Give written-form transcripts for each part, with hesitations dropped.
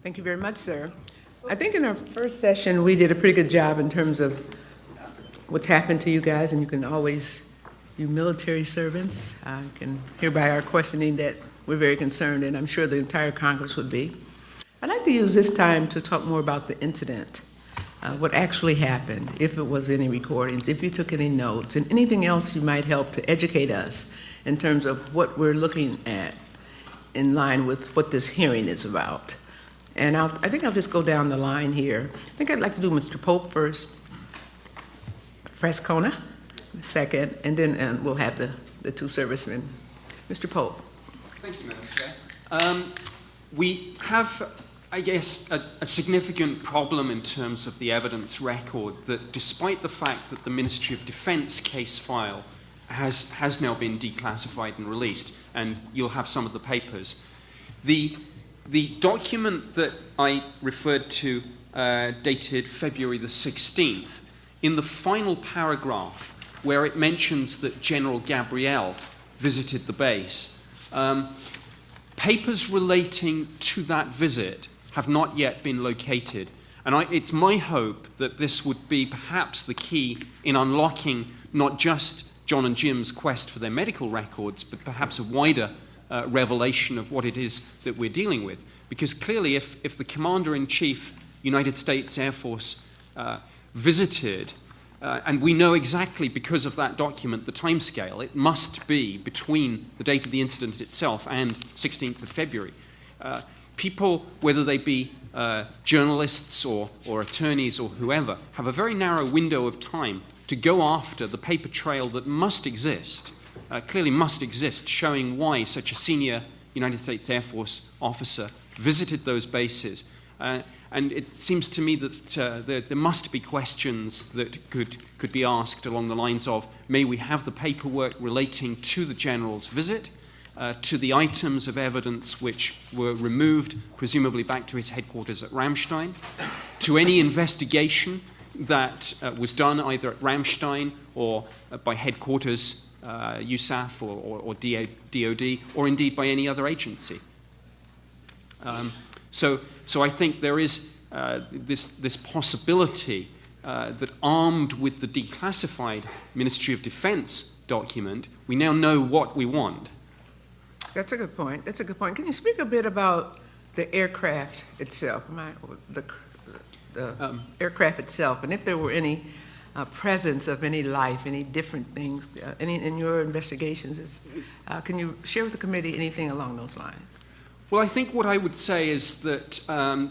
Thank you very much, sir. I think in our first session, we did a pretty good job in terms of what's happened to you guys, and you can always, you military servants, can hear by our questioning that we're very concerned, and I'm sure the entire Congress would be. I'd like to use this time to talk more about the incident, what actually happened, if it was any recordings, if you took any notes, and anything else you might help to educate us in terms of what we're looking at in line with what this hearing is about. And I think I'll just go down the line here. I think I'd like to do Mr. Pope first, Frascona second, and then we'll have the two servicemen. Mr. Pope. Thank you, Madam Chair. We have, I guess, a significant problem in terms of the evidence record that despite the fact that the Ministry of Defense case file has now been declassified and released, and you'll have some of the papers, the document that I referred to, dated February the 16th, in the final paragraph where it mentions that General Gabriel visited the base, papers relating to that visit have not yet been located. And it's my hope that this would be perhaps the key in unlocking not just John and Jim's quest for their medical records, but perhaps a wider revelation of what it is that we're dealing with. Because clearly, if the Commander-in-Chief, United States Air Force, visited, and we know exactly because of that document the timescale, it must be between the date of the incident itself and 16th of February. People, whether they be journalists or attorneys or whoever, have a very narrow window of time to go after the paper trail that must exist, clearly must exist, showing why such a senior United States Air Force officer visited those bases. And it seems to me that there must be questions that could be asked along the lines of, may we have the paperwork relating to the general's visit, to the items of evidence which were removed, presumably back to his headquarters at Ramstein, to any investigation that was done either at Ramstein or by headquarters, USAF or DOD, or indeed by any other agency. So I think there is this possibility that armed with the declassified Ministry of Defense document, we now know what we want. That's a good point. That's a good point. Can you speak a bit about the aircraft itself, the aircraft itself, and if there were any presence of any life, any different things, any in your investigations? Can you share with the committee anything along those lines? Well, I think what I would say is that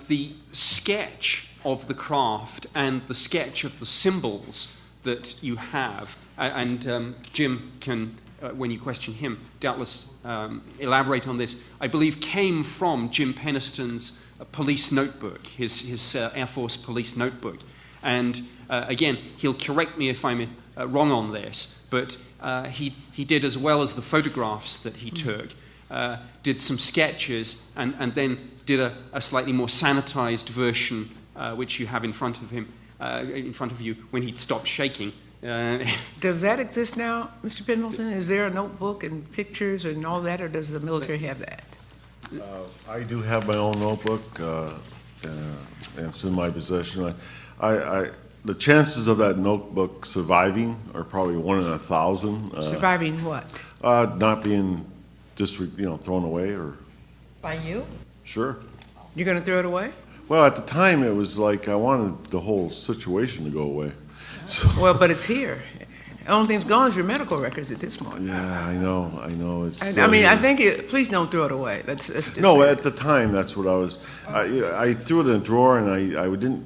the sketch of the craft and the sketch of the symbols that you have, and Jim can, when you question him, doubtless elaborate on this, I believe came from Jim Peniston's police notebook, his Air Force police notebook. And again, he'll correct me if I'm wrong on this, but he did, as well as the photographs that he took, did some sketches and then did a slightly more sanitized version, which you have in front of him, in front of you when he'd stopped shaking. Does that exist now, Mr. Pendleton? Is there a notebook and pictures and all that, or does the military have that? I do have my own notebook, and it's in my possession. The chances of that notebook surviving are probably 1 in 1,000. Surviving what? Not being just thrown away or. By you? Sure. You're going to throw it away? Well, at the time it was like I wanted the whole situation to go away. So, well, but it's here. The only thing's gone is your medical records at this point. Yeah, I know. It's. I mean, I think please don't throw it away. That's just no, at the time that's what I was. I threw it in a drawer and I didn't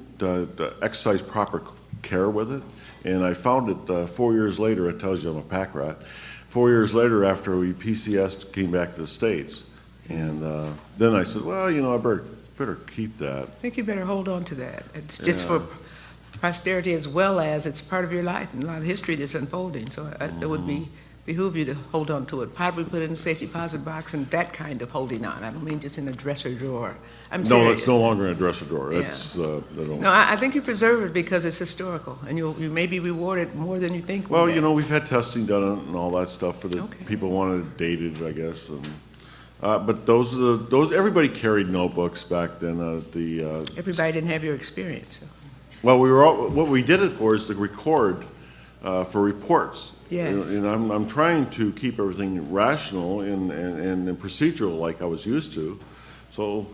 exercise proper care with it, and I found it 4 years later. It tells you I'm a pack rat. 4 years later, after we PCS'd, came back to the States, and then I said, well, I better keep that. I think you better hold on to that. It's just for posterity, as well as it's part of your life and a lot of history that's unfolding. So it would behoove you to hold on to it. Probably put it in a safety deposit box and that kind of holding on. I don't mean just in a dresser drawer. I'm serious. No, it's no longer in a dresser drawer. Yeah. It's, no, I think you preserve it because it's historical, and you may be rewarded more than you think. Well, we've had testing done and all that stuff for the people wanted it dated, I guess, and But everybody carried notebooks back then. Everybody didn't have your experience. So. Well, what we did it for is to record for reports. Yes. And I'm trying to keep everything rational and procedural like I was used to. So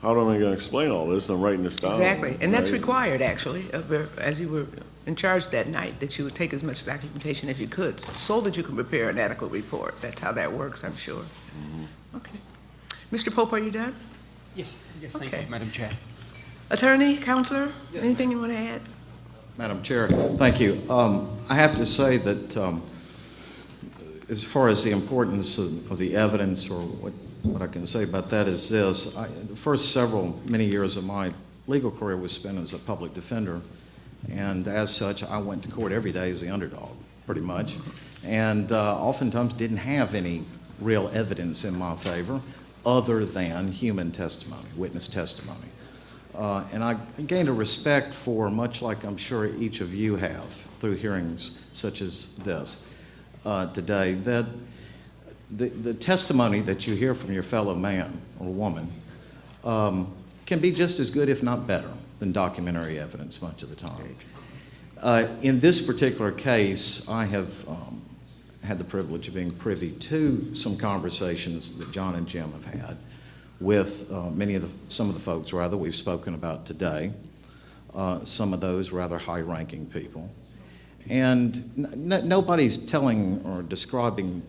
how am I going to explain all this? I'm writing this down. Exactly. And that's right? required, actually, as you were in charge that night, that you would take as much documentation as you could so that you can prepare an adequate report. That's how that works, I'm sure. Mm-hmm. Okay. Mr. Pope, are you done? Yes, thank Okay. you, Madam Chair. Attorney, counselor, anything you want to add? Madam Chair, thank you. I have to say that as far as the importance of the evidence, or what I can say about that is this. The first many years of my legal career was spent as a public defender, and as such, I went to court every day as the underdog, pretty much, and oftentimes didn't have any real evidence in my favor other than human testimony, witness testimony. And I gained a respect for, much like I'm sure each of you have through hearings such as this today, that the testimony that you hear from your fellow man or woman can be just as good, if not better, than documentary evidence much of the time. In this particular case, I have had the privilege of being privy to some conversations that John and Jim have had with some of the folks rather we've spoken about today, some of those rather high-ranking people. And nobody's telling or describing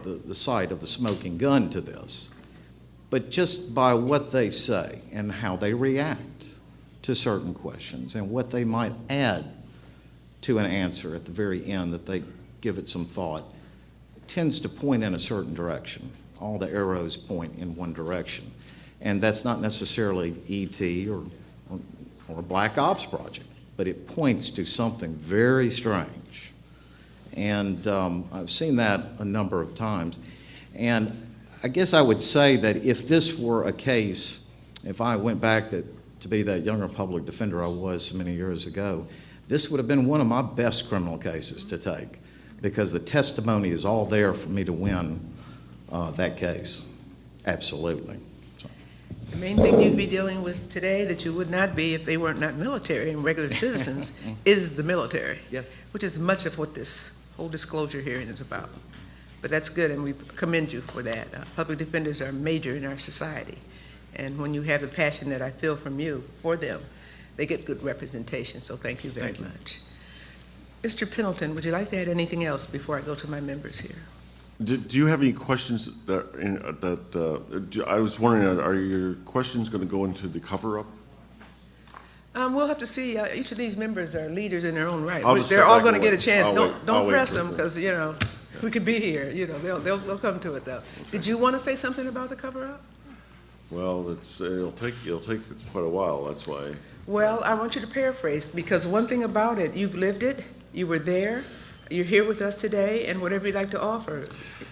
the sight of the smoking gun to this, but just by what they say and how they react to certain questions and what they might add to an answer at the very end that they give it some thought, it tends to point in a certain direction. All the arrows point in one direction. And that's not necessarily E.T. or a Black Ops project, but it points to something very strange. And I've seen that a number of times. And I guess I would say that if this were a case, if I went back to be that younger public defender I was so many years ago, this would have been one of my best criminal cases to take, because the testimony is all there for me to win that case. Absolutely. The main thing you'd be dealing with today that you would not be if they weren't not military and regular citizens is the military. Yes. Which is much of what this whole disclosure hearing is about. But that's good, and we commend you for that. Public defenders are major in our society. And when you have the passion that I feel from you for them, they get good representation, so thank you very much. Mr. Pendleton, would you like to add anything else before I go to my members here? Do you have any questions I was wondering, are your questions going to go into the cover-up? We'll have to see. Each of these members are leaders in their own right. I'll just They're sit all back going to and get a chance. wait. Don't I'll press wait for them, it. because, we could be here. They'll come to it, though. Did you want to say something about the cover-up? Well, it'll take quite a while, that's why. Well, I want you to paraphrase, because one thing about it, you've lived it, you were there, you're here with us today, and whatever you'd like to offer,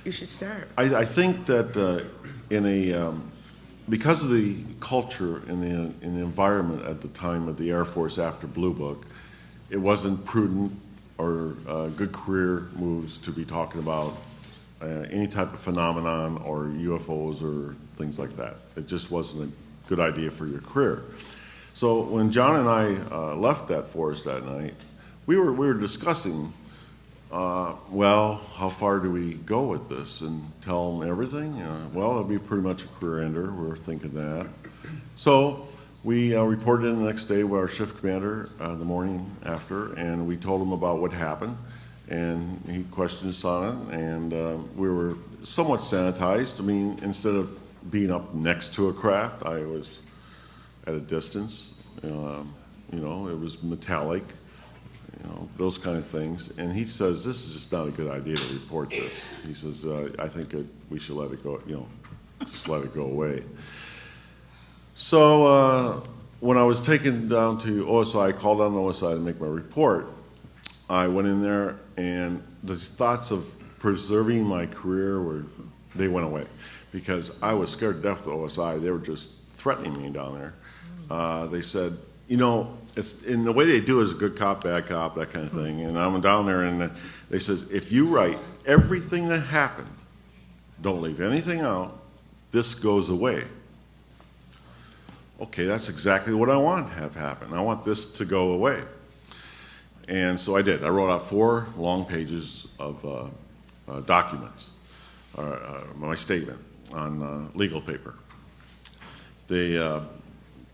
you should start. I think that because of the culture and the environment at the time of the Air Force after Blue Book, it wasn't prudent or good career moves to be talking about any type of phenomenon or UFOs or things like that. It just wasn't a good idea for your career. So when John and I left that force that night, we were discussing, well, how far do we go with this and tell them everything? Well, it'll be pretty much a career ender. We're thinking that. So we reported in the next day with our shift commander the morning after, and we told him about what happened, and he questioned us on it, and we were somewhat sanitized. I mean, instead of being up next to a craft, I was at a distance. It was metallic. Those kind of things. And he says, this is just not a good idea to report this. He says, I think we should let it go, just let it go away. So when I was taken down to OSI, I called down to OSI to make my report. I went in there, and the thoughts of preserving my career they went away, because I was scared to death of OSI. They were just threatening me down there. They said, it's in the way they do is good cop, bad cop, that kind of thing. And I'm down there, and they says, if you write everything that happened, don't leave anything out, this goes away. Okay, that's exactly what I want to have happen. I want this to go away. And so I did. I wrote out 4 long pages of documents, my statement on legal paper. They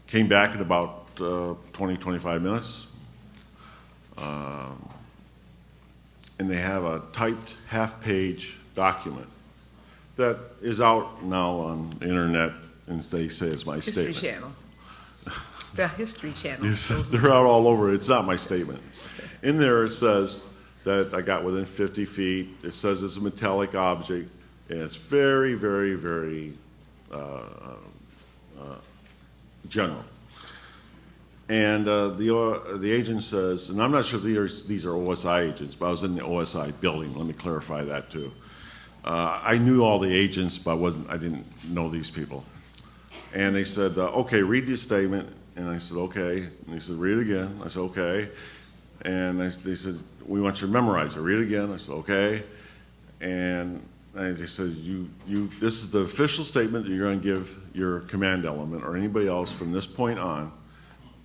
came back in about 20, 25 minutes, and they have a typed half-page document that is out now on the internet, and they say it's my History statement. Channel. The History Channel. Yes, they're out all over. It's not my statement. In there it says that I got within 50 feet. It says it's a metallic object, and it's very, very, very general. And the agent says, and I'm not sure if these are OSI agents, but I was in the OSI building. Let me clarify that too. I knew all the agents, but I didn't know these people. And they said, okay, read this statement. And I said, okay. And they said, read it again. I said, okay. And they said, we want you to memorize it. Read it again. I said, okay. And they said, this is the official statement that you're going to give your command element or anybody else from this point on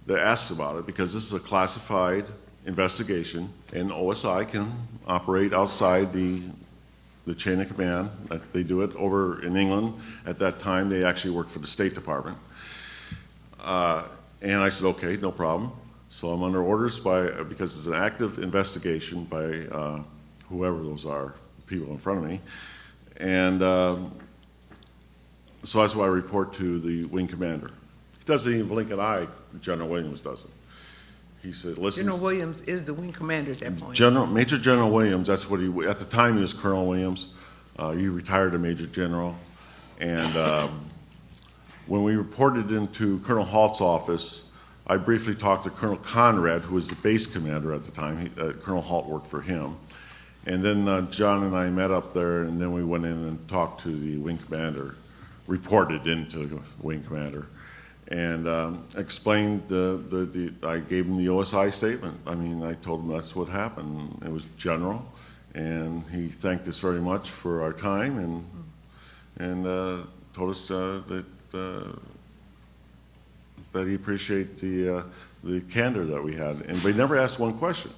that asks about it, because this is a classified investigation, and OSI can operate outside the chain of command. They do it over in England. At that time, they actually worked for the State Department. And I said, okay, no problem. So I'm under orders because it's an active investigation by whoever those are, people in front of me. And so that's why I report to the wing commander. He doesn't even blink an eye, General Williams doesn't. He said, listen. General Williams is the wing commander at that point. Major General Williams, that's what at the time he was Colonel Williams. He retired to Major General. And when we reported into Colonel Halt's office, I briefly talked to Colonel Conrad, who was the base commander at the time. Colonel Halt worked for him. And then John and I met up there, and then we went in and talked to the wing commander, reported into the wing commander, and explained I gave him the OSI statement. I mean, I told him that's what happened. It was general, and he thanked us very much for our time, and told us that he appreciated the candor that we had, and they never asked one question.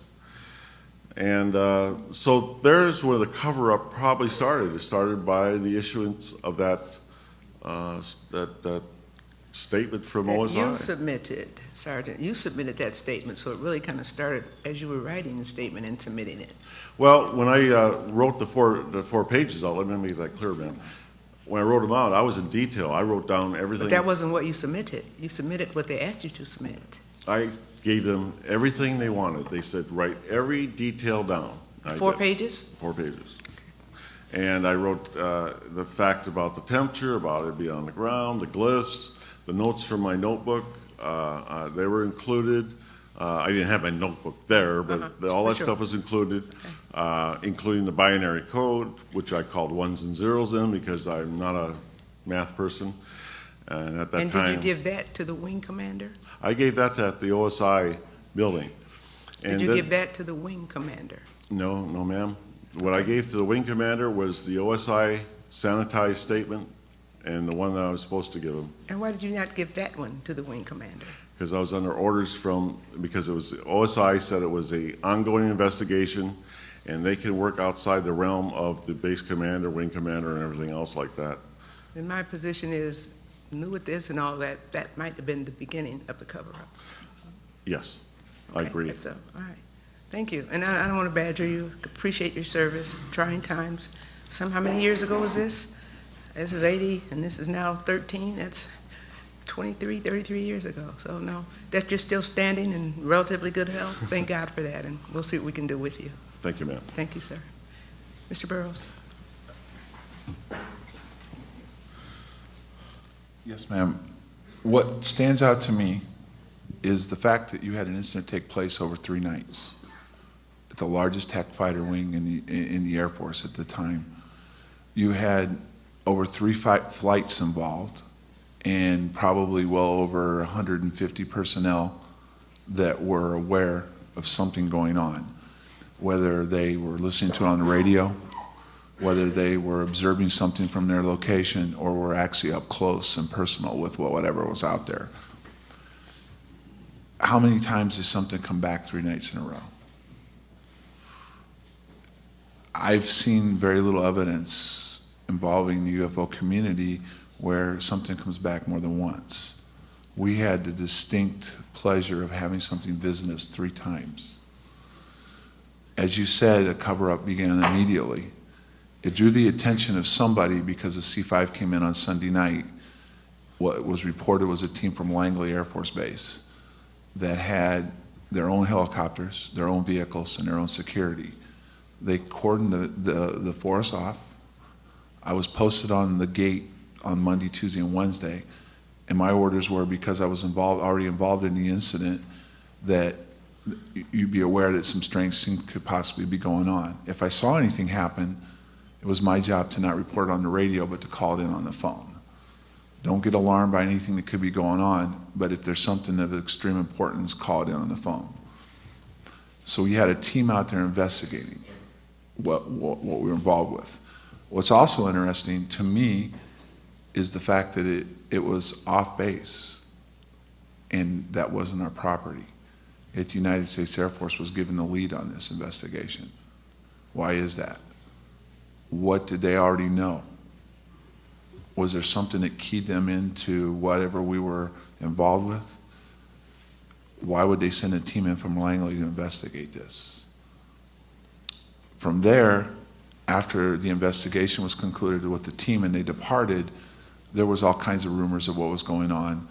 And so there's where the cover-up probably started. It started by the issuance of that statement from OSI. You submitted, Sergeant, you submitted that statement, so it really kind of started as you were writing the statement and submitting it. Well, when I wrote the four pages out, let me make that clear, ma'am. When I wrote them out, I was in detail. I wrote down everything. But that wasn't what you submitted. You submitted what they asked you to submit. I gave them everything they wanted. They said, write every detail down. 4 pages? 4 pages. And I wrote the fact about the temperature, about it being on the ground, the glyphs, the notes from my notebook. They were included. I didn't have my notebook there, but all that stuff was included, including the binary code, which I called ones and zeros in because I'm not a math person. And at that time, did you give that to the wing commander? I gave that at the OSI building. Did you give that to the wing commander? No, no, ma'am. What I gave to the wing commander was the OSI sanitized statement and the one that I was supposed to give him. And why did you not give that one to the wing commander? Because I was under orders because it was, OSI said it was an ongoing investigation and they can work outside the realm of the base commander, wing commander, and everything else like that. And my position is, new with this and all that, that might have been the beginning of the cover-up. Yes, I agree. All right. Thank you. And I don't want to badger you. Appreciate your service. Trying times. How many years ago was this? This is 80, and this is now 13. That's 33 years ago. So no, that you're still standing in relatively good health. Thank God for that, and we'll see what we can do with you. Thank you, ma'am. Thank you, sir. Mr. Burrows. Yes, ma'am. What stands out to me is the fact that you had an incident take place over 3 nights at the largest TAC fighter wing in the Air Force at the time. You had over 3 flights involved and probably well over 150 personnel that were aware of something going on, whether they were listening to it on the radio, whether they were observing something from their location or were actually up close and personal with whatever was out there. How many times does something come back 3 nights in a row? I've seen very little evidence involving the UFO community where something comes back more than once. We had the distinct pleasure of having something visit us 3 times. As you said, a cover-up began immediately. It drew the attention of somebody because the C-5 came in on Sunday night. What was reported was a team from Langley Air Force Base that had their own helicopters, their own vehicles, and their own security. They cordoned the force off. I was posted on the gate on Monday, Tuesday, and Wednesday, and my orders were, because I was already involved in the incident, that you'd be aware that some strange things could possibly be going on. If I saw anything happen, it was my job to not report it on the radio, but to call it in on the phone. Don't get alarmed by anything that could be going on, but if there's something of extreme importance, call it in on the phone. So we had a team out there investigating what we were involved with. What's also interesting to me is the fact that it was off base, and that wasn't our property. Yet the United States Air Force was given the lead on this investigation. Why is that? What did they already know? Was there something that keyed them into whatever we were involved with? Why would they send a team in from Langley to investigate this? From there, after the investigation was concluded with the team and they departed, there was all kinds of rumors of what was going on.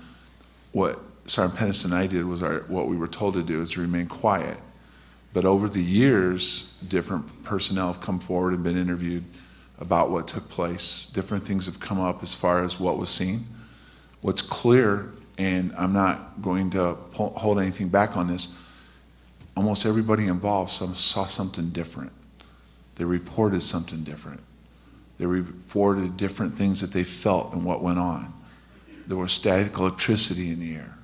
What Sergeant Pennis and I did was what we were told to do, is to remain quiet. But over the years, different personnel have come forward and been interviewed about what took place. Different things have come up as far as what was seen. What's clear, and I'm not going to hold anything back on this, almost everybody involved saw something different. They reported something different. They reported different things that they felt and what went on. There was static electricity in the air.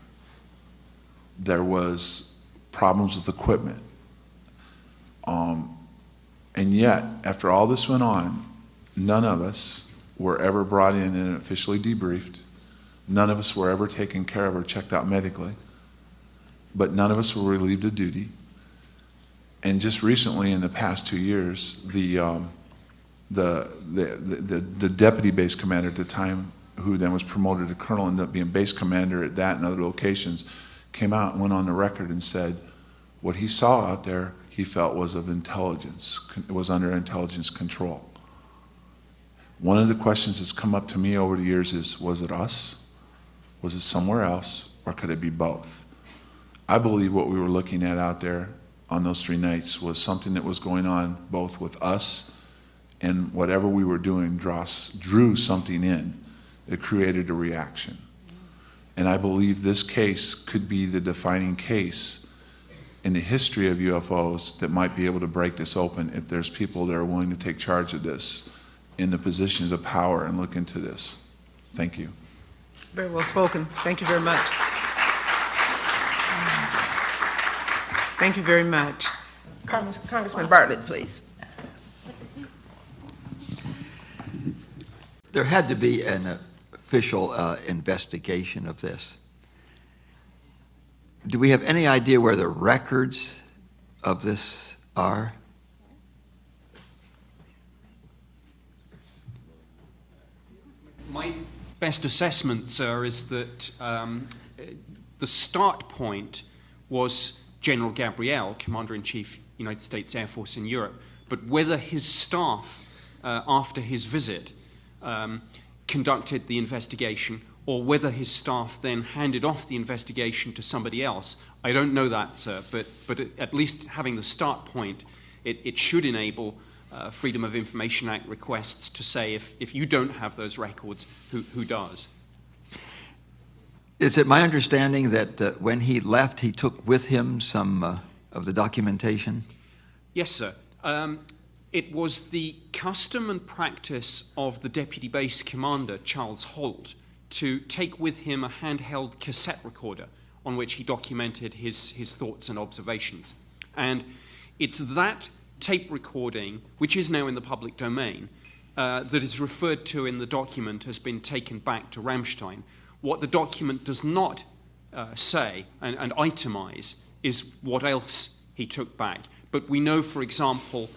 There was problems with equipment. And yet, after all this went on, none of us were ever brought in and officially debriefed. None of us were ever taken care of or checked out medically. But none of us were relieved of duty. And just recently, in the past 2 years, the deputy base commander at the time, who then was promoted to colonel, ended up being base commander at that and other locations, came out and went on the record and said what he saw out there he felt was of intelligence, it was under intelligence control. One of the questions that's come up to me over the years is, was it us? Was it somewhere else? Or could it be both? I believe what we were looking at out there on those 3 nights was something that was going on both with us, and whatever we were doing drew something in that created a reaction. And I believe this case could be the defining case in the history of UFOs that might be able to break this open if there's people that are willing to take charge of this in the positions of power and look into this. Thank you. Very well spoken. Thank you very much. Thank you very much. Congressman Bartlett, please. There had to be an official investigation of this. Do we have any idea where the records of this are? My best assessment, sir, is that the start point was General Gabriel, Commander-in-Chief, United States Air Force in Europe, but whether his staff, after his visit, conducted the investigation, or whether his staff then handed off the investigation to somebody else, I don't know that, sir, but at least having the start point, it should enable Freedom of Information Act requests to say, if you don't have those records, who does? Is it my understanding that when he left, he took with him some of the documentation? Yes, sir. It was the custom and practice of the Deputy Base Commander, Charles Holt, to take with him a handheld cassette recorder on which he documented his thoughts and observations. And it's that tape recording, which is now in the public domain, that is referred to in the document has been taken back to Ramstein. What the document does not say and itemize is what else he took back. But we know, for example,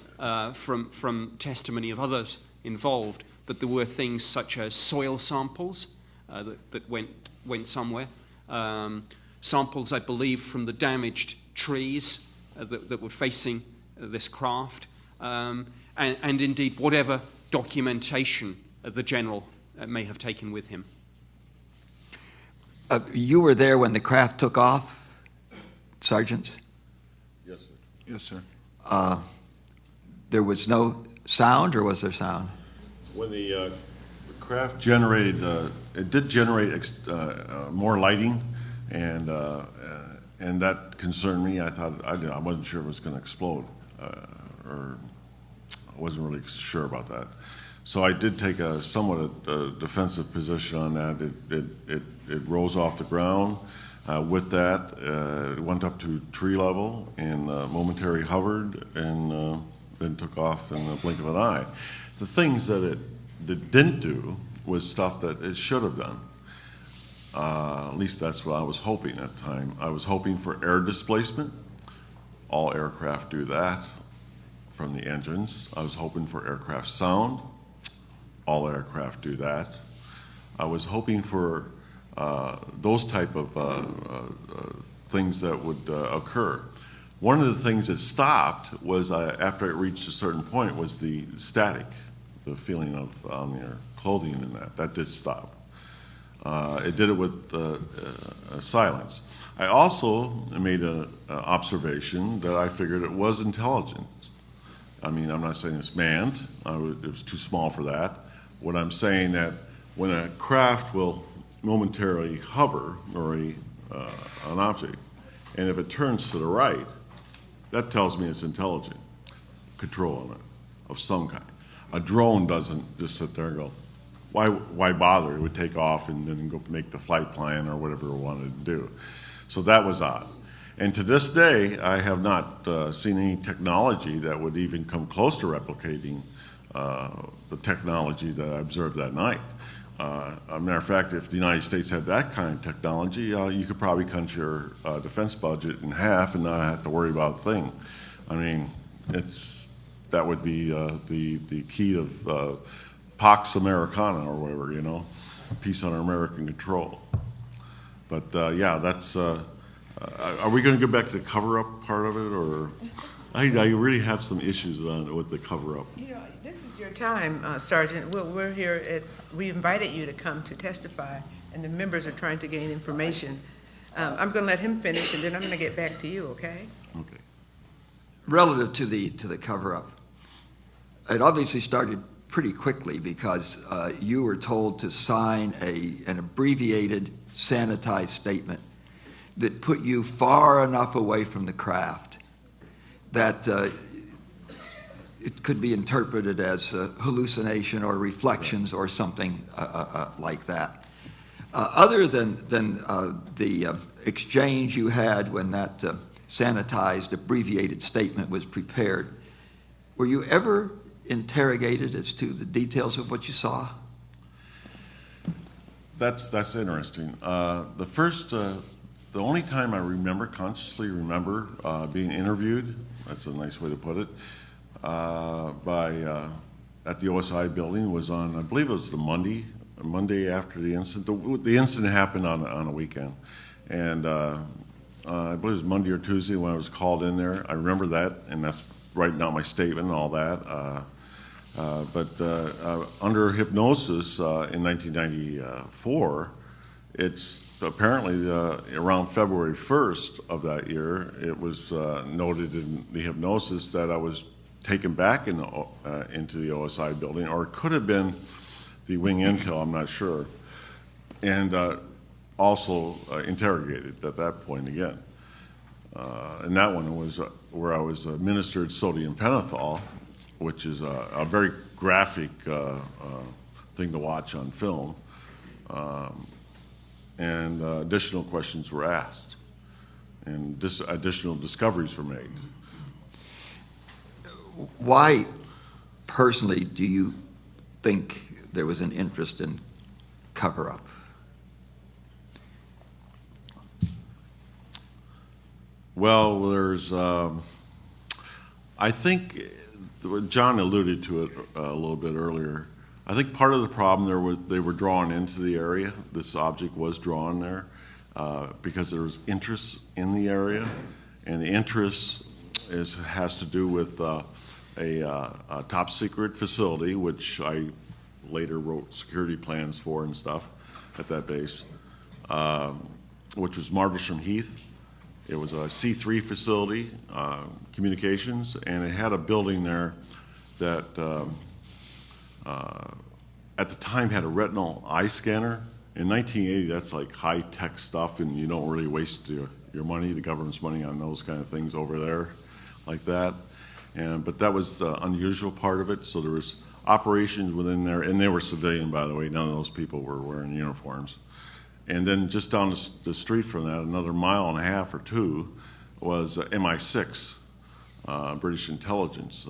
from testimony of others involved, that there were things such as soil samples that went somewhere, samples, I believe, from the damaged trees that were facing this craft, and indeed whatever documentation the general may have taken with him. You were there when the craft took off, sergeants? Yes, sir. Yes, sir. There was no sound, or was there sound? When the craft generated, it did generate more lighting, and that concerned me. I thought I wasn't sure it was going to explode, or I wasn't really sure about that. So I did take a somewhat defensive position on that. It rose off the ground. With that, it went up to tree level and momentarily hovered, and then took off in the blink of an eye. The things that it didn't do was stuff that it should have done. At least that's what I was hoping at the time. I was hoping for air displacement. All aircraft do that from the engines. I was hoping for aircraft sound. All aircraft do that. I was hoping for those type of things that would occur. One of the things that stopped was, after it reached a certain point, was the static, the feeling of on your clothing and that did stop. It did it with silence. I also made an observation that I figured it was intelligence. I mean, I'm not saying it's manned. It was too small for that. What I'm saying that when a craft will momentarily hover, or an object, and if it turns to the right, that tells me it's intelligent control on it of some kind. A drone doesn't just sit there and go, why bother? It would take off and then go make the flight plan or whatever it wanted to do. So that was odd. And to this day, I have not seen any technology that would even come close to replicating the technology that I observed that night. A matter of fact, if the United States had that kind of technology, you could probably cut your defense budget in half and not have to worry about a thing. I mean, that would be the key of Pax Americana or whatever, you know, peace under American control. But yeah, that's. Are we going to go back to the cover-up part of it, or I really have some issues with the cover-up. You know, this is your time, Sergeant. We're here we invited you to come to testify, and the members are trying to gain information. I'm going to let him finish, and then I'm going to get back to you, okay? Okay. Relative to the cover-up, it obviously started pretty quickly because you were told to sign an abbreviated, sanitized statement that put you far enough away from the craft that it could be interpreted as hallucination or reflections or something like that. Other than the exchange you had when that sanitized, abbreviated statement was prepared, were you ever interrogated as to the details of what you saw? That's interesting. The only time I consciously remember being interviewed, that's a nice way to put it, at the OSI building was on, I believe it was the Monday after the incident. The incident happened on a weekend, and I believe it was Monday or Tuesday when I was called in there. I remember that, and that's writing out my statement and all that. But under hypnosis in 1994, it's apparently around February 1st of that year, it was noted in the hypnosis that I was taken back into the OSI building, or it could have been the wing intel, I'm not sure, and also interrogated at that point again. And that one was where I was administered sodium pentothal, which is a very graphic thing to watch on film. And additional questions were asked, and additional discoveries were made. Why personally do you think there was an interest in cover-up? Well, there's, I think, John alluded to it a little bit earlier. I think part of the problem they were drawn into the area. This object was drawn there because there was interest in the area, and the interest has to do with a top secret facility, which I later wrote security plans for and stuff at that base, which was Rendlesham Heath. It was a C3 facility, communications, and it had a building there that at the time had a retinal eye scanner. In 1980, that's like high-tech stuff, and you don't really waste your money, the government's money, on those kind of things over there like that. But that was the unusual part of it, so there was operations within there, and they were civilian, by the way. None of those people were wearing uniforms. And then just down the street from that, another mile and a half or two, was MI6, British intelligence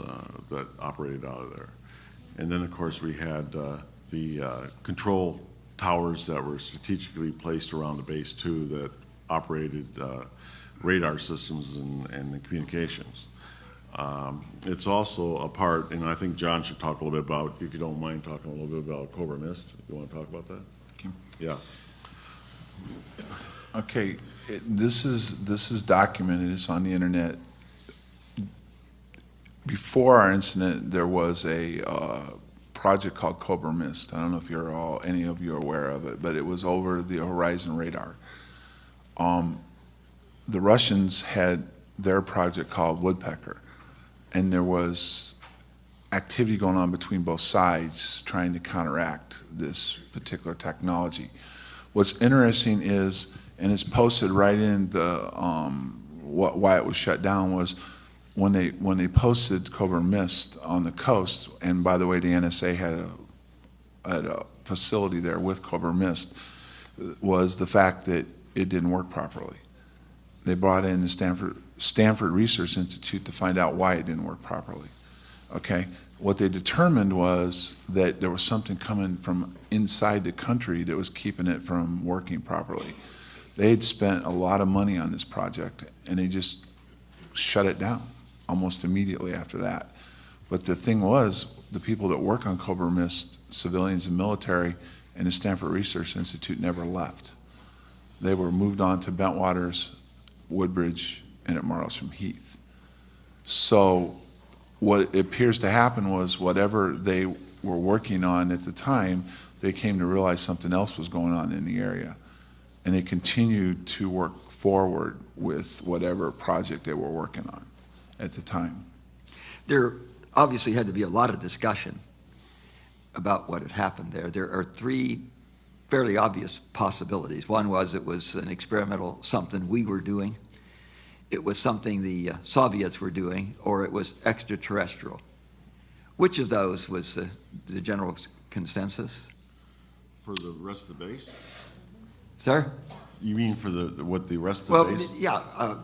that operated out of there. And then, of course, we had the control towers that were strategically placed around the base, too, that operated radar systems and the communications. It's also a part, and I think John should talk a little bit about, if you don't mind talking a little bit about Cobra Mist. You want to talk about that? Okay. Yeah. Okay, this is documented. It's on the internet. Before our incident, there was a project called Cobra Mist. I don't know if any of you are aware of it, but it was over the horizon radar. The Russians had their project called Woodpecker, and there was activity going on between both sides trying to counteract this particular technology. What's interesting is, and it's posted right in the why it was shut down, was when they posted Cobra Mist on the coast. And by the way, the NSA had a facility there with Cobra Mist. Was the fact that it didn't work properly. They brought in the Stanford Research Institute to find out why it didn't work properly. Okay. What they determined was that there was something coming from inside the country that was keeping it from working properly. They had spent a lot of money on this project, and they just shut it down almost immediately after that. But the thing was, the people that worked on Cobra Mist, civilians and military, and the Stanford Research Institute never left. They were moved on to Bentwaters, Woodbridge, and at Rendlesham Heath. So what appears to happen was whatever they were working on at the time, they came to realize something else was going on in the area. And they continued to work forward with whatever project they were working on at the time. There obviously had to be a lot of discussion about what had happened there. There are three fairly obvious possibilities. One was it was an experimental something we were doing. It was something the Soviets were doing, or it was extraterrestrial. Which of those was the general consensus? For the rest of the base? Sir? You mean for what the rest of the base? Well, yeah.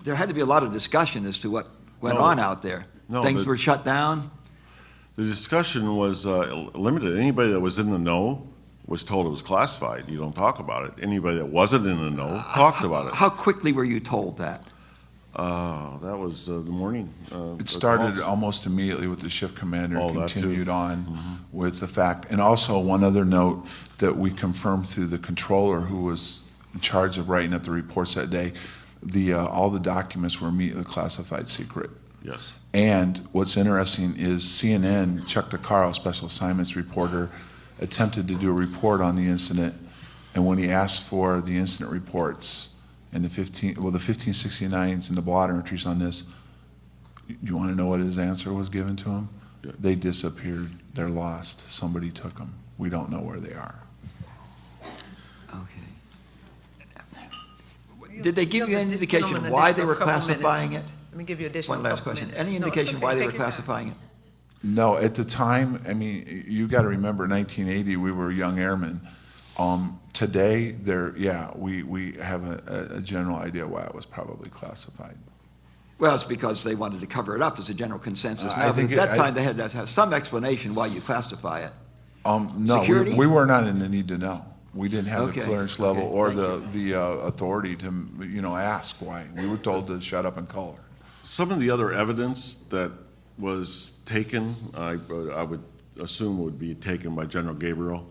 There had to be a lot of discussion as to what went on out there. No, Things were shut down. The discussion was limited. Anybody that was in the know was told it was classified. You don't talk about it. Anybody that wasn't in the know talked about it. How quickly were you told that? That was the morning. It started almost immediately with the shift commander and continued on with the fact. And also one other note that we confirmed through the controller who was in charge of writing up the reports that day, all the documents were immediately classified secret. Yes. And what's interesting is CNN, Chuck DeCaro, special assignments reporter, attempted to do a report on the incident, and when he asked for the incident reports and the 1569s and the blotter entries on this, do you want to know what his answer was given to him? Yeah. They disappeared. They're lost. Somebody took them. We don't know where they are. Okay. Did they give you any indication why they were classifying it? Let me give you additional. One last question. Minutes. Any No, it's indication okay. why they Take were your time. classifying it? No, at the time, I mean, you got to remember 1980, we were young airmen. Today, we have a general idea why it was probably classified. Well, it's because they wanted to cover it up as a general consensus. I Now, think at that it- time, they had to have some explanation why you classify it. No, Security? we were not in the need to know. We didn't have the Okay, clearance level okay, or thank the authority to, ask why. We were told to shut up and color. Some of the other evidence that was taken, I would assume would be taken by General Gabriel,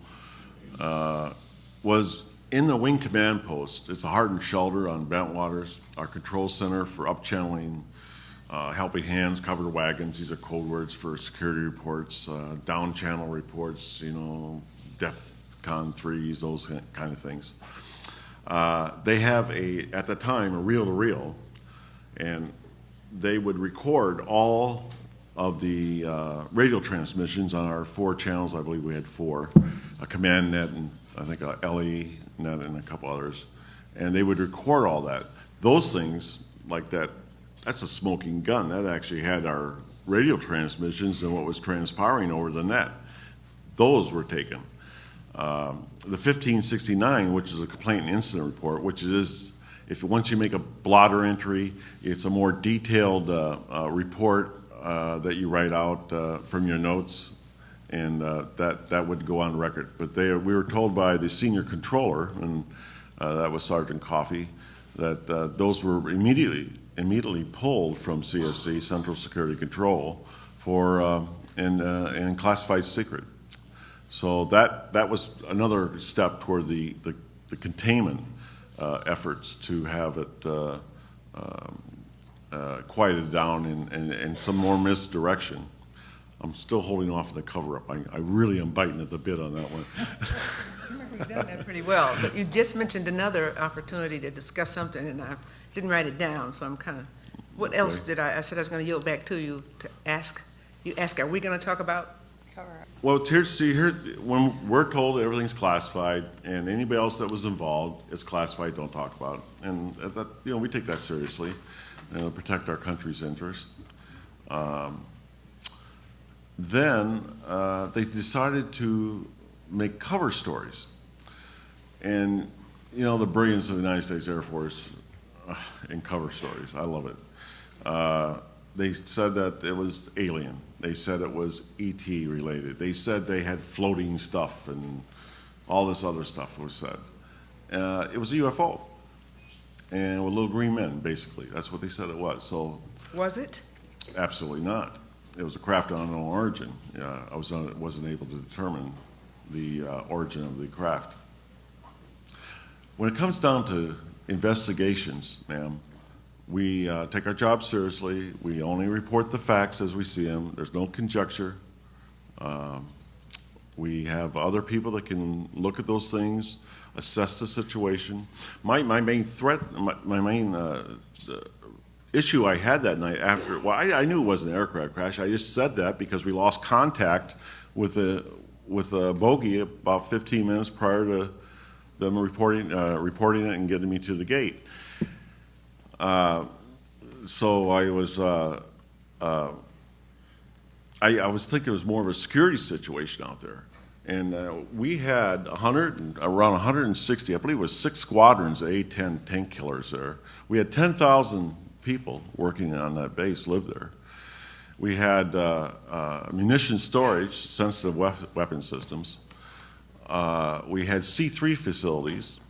was in the wing command post. It's a hardened shelter on Bentwaters, our control center for up-channeling helping hands, covered wagons. These are code words for security reports, down-channel reports, DEFCON 3s, those kind of things. They have at the time, a reel-to-reel, and they would record all of the radio transmissions on our 4 channels. I believe we had 4, a command net and I think a LE net and a couple others. And they would record all that. Those things, like that's a smoking gun. That actually had our radio transmissions and what was transpiring over the net. Those were taken. The 1569, which is a complaint and incident report, which is, once you make a blotter entry, it's a more detailed report that you write out from your notes, and that would go on record. But we were told by the senior controller, and that was Sergeant Coffey, that those were immediately pulled from CSC, Central Security Control, for and classified secret. So that was another step toward the containment efforts to have it quieted down and some more misdirection. I'm still holding off on the cover-up. I really am biting at the bit on that one. You've done that pretty well, but you just mentioned another opportunity to discuss something, and I didn't write it down, so I'm kind of, what else did I said I was going to yield back to you to ask. You ask, are we going to talk about? Well, here, when we're told everything's classified, and anybody else that was involved, it's classified, don't talk about it. And that, we take that seriously, and protect our country's interest. Then they decided to make cover stories. And, the brilliance of the United States Air Force in cover stories, I love it. They said that it was alien. They said it was ET related. They said they had floating stuff, and all this other stuff was said. It was a UFO, and with little green men, basically. That's what they said it was. So, Was it? absolutely not. It was a craft of unknown origin. I wasn't able to determine the origin of the craft. When it comes down to investigations, ma'am, we take our job seriously. We only report the facts as we see them. There's no conjecture. We have other people that can look at those things, assess the situation. My main threat, my main issue I had that night after, well, I knew it wasn't an aircraft crash. I just said that because we lost contact with a bogey about 15 minutes prior to them reporting it and getting me to the gate. So I was thinking it was more of a security situation out there. And we had around 160, I believe it was 6 squadrons of A-10 tank killers there. We had 10,000 people working on that base lived there. We had munition storage, sensitive weapon systems. We had C3 facilities.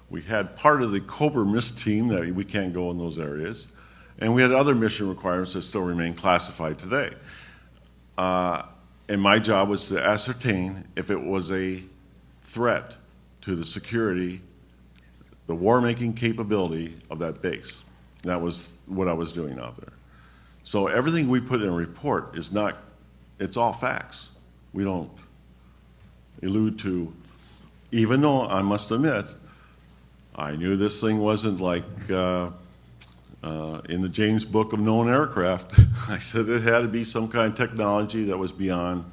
We had part of the Cobra MIST team that we can't go in those areas. And we had other mission requirements that still remain classified today. And my job was to ascertain if it was a threat to the security, the war-making capability of that base. That was what I was doing out there. So everything we put in a report is not, it's all facts. We don't allude to, even though I must admit, I knew this thing wasn't like in the James Book of known aircraft. I said it had to be some kind of technology that was beyond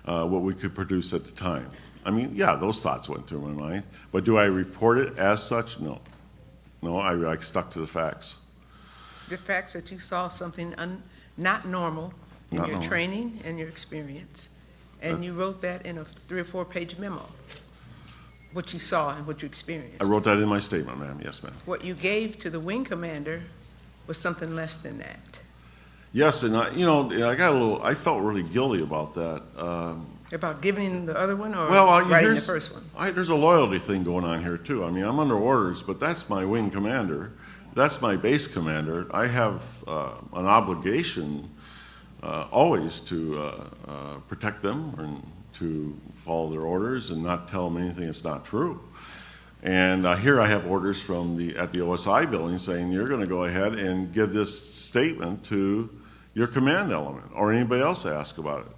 what we could produce at the time. I mean, yeah, those thoughts went through my mind. But do I report it as such? No. No, I stuck to the facts. The facts that you saw something not normal in Not your normal. training and your experience, and you wrote that in a 3 or 4 page memo, what you saw and what you experienced. I wrote that in my statement, ma'am. Yes, ma'am. What you gave to the wing commander was something less than that. Yes, and I felt really guilty about that. About giving the other one or Well, writing the first one? There's a loyalty thing going on here too. I mean, I'm under orders, but that's my wing commander. That's my base commander. I have an obligation always to protect them and to follow their orders and not tell them anything that's not true. And here I have orders at the OSI building saying you're going to go ahead and give this statement to your command element or anybody else that asks about it.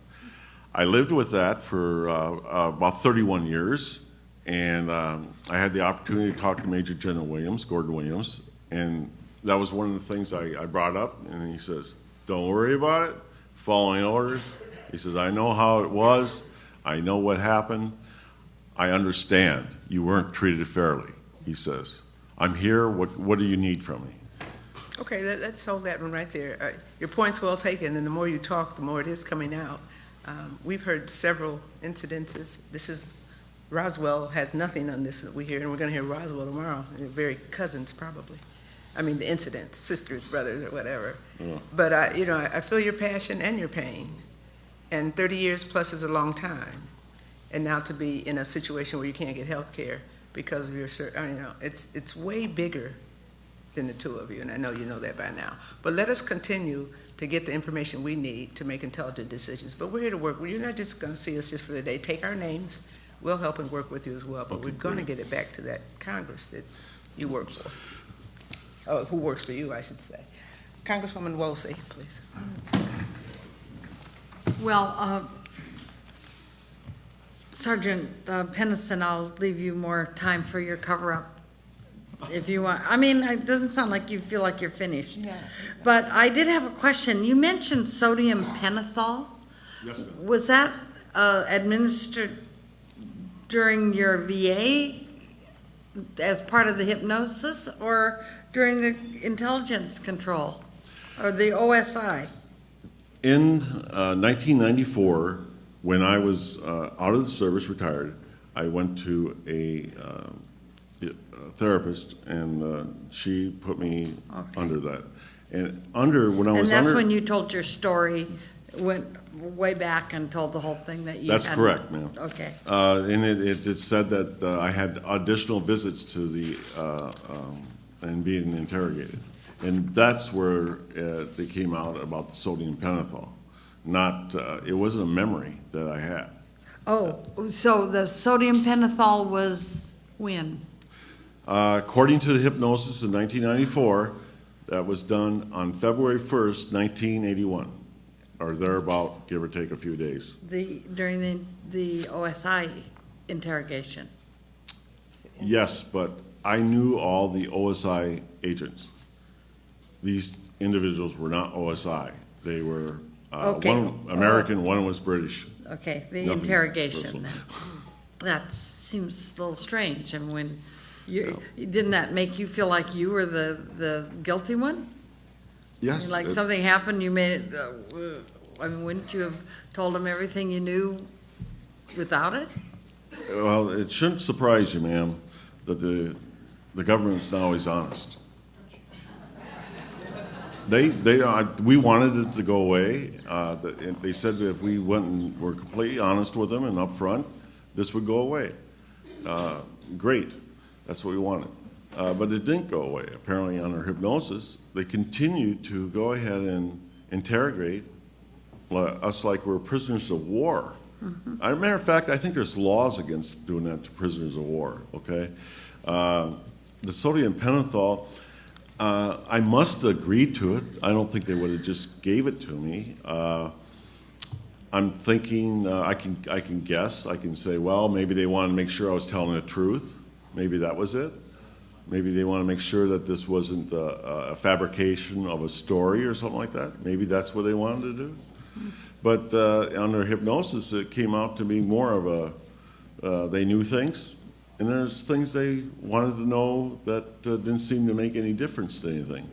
I lived with that for about 31 years, and I had the opportunity to talk to Major General Williams, Gordon Williams, and that was one of the things I brought up, and he says, don't worry about it, following orders. He says, I know how it was, I know what happened, I understand you weren't treated fairly, he says. I'm here, what do you need from me? Okay, let's hold that one right there. Your point's well taken, and the more you talk, the more it is coming out. We've heard several incidences. Roswell has nothing on this that we hear, and we're going to hear Roswell tomorrow. They're very cousins, probably. I mean, the incidents, sisters, brothers, or whatever. Yeah. But, I feel your passion and your pain. And 30 years plus is a long time. And now to be in a situation where you can't get health care because of your, it's way bigger than the two of you, and I know you know that by now. But let us continue to get the information we need to make intelligent decisions. But we're here to work. You're not just going to see us just for the day. Take our names. We'll help and work with you as well. But we're going to get it back to that Congress that you work for. Oh, who works for you, I should say. Congresswoman Wolsey, please. Well, Sergeant Pennison, I'll leave you more time for your cover-up if you want. I mean, it doesn't sound like you feel like you're finished. Yeah. But I did have a question. You mentioned sodium pentothal. Yes, ma'am. Was that administered during your VA as part of the hypnosis or during the intelligence control or the OSI? In 1994, when I was out of the service, retired, I went to a therapist, and she put me under that. And that's when you told your story, went way back and told the whole thing that you That's correct, ma'am. Okay. And it said that I had additional visits to the, and being interrogated. And that's where they came out about the sodium pentothal. Not, it wasn't a memory that I had. Oh, so the sodium pentothal was when? According to the hypnosis in 1994, that was done on February 1st, 1981, or thereabout, give or take a few days. During the OSI interrogation? Yes, but I knew all the OSI agents. These individuals were not OSI. They were one American, one was British. Okay, the Nothing interrogation. That seems a little strange. And when didn't that make you feel like you were the guilty one? Yes. I mean, like something happened, you made it. I mean, wouldn't you have told them everything you knew without it? Well, it shouldn't surprise you, ma'am, that the government's not always honest. We wanted it to go away. They said that if we went and were completely honest with them and upfront, this would go away. Great, that's what we wanted. But it didn't go away. Apparently, under hypnosis, they continued to go ahead and interrogate us like we're prisoners of war. Mm-hmm. As a matter of fact, I think there's laws against doing that to prisoners of war. Okay, the sodium pentothal. I must agree to it. I don't think they would have just gave it to me. I'm thinking I can guess. I can say, well, maybe they wanted to make sure I was telling the truth. Maybe that was it. Maybe they want to make sure that this wasn't a fabrication of a story or something like that. Maybe that's what they wanted to do. But under hypnosis, it came out to be more of they knew things. And there's things they wanted to know that didn't seem to make any difference to anything.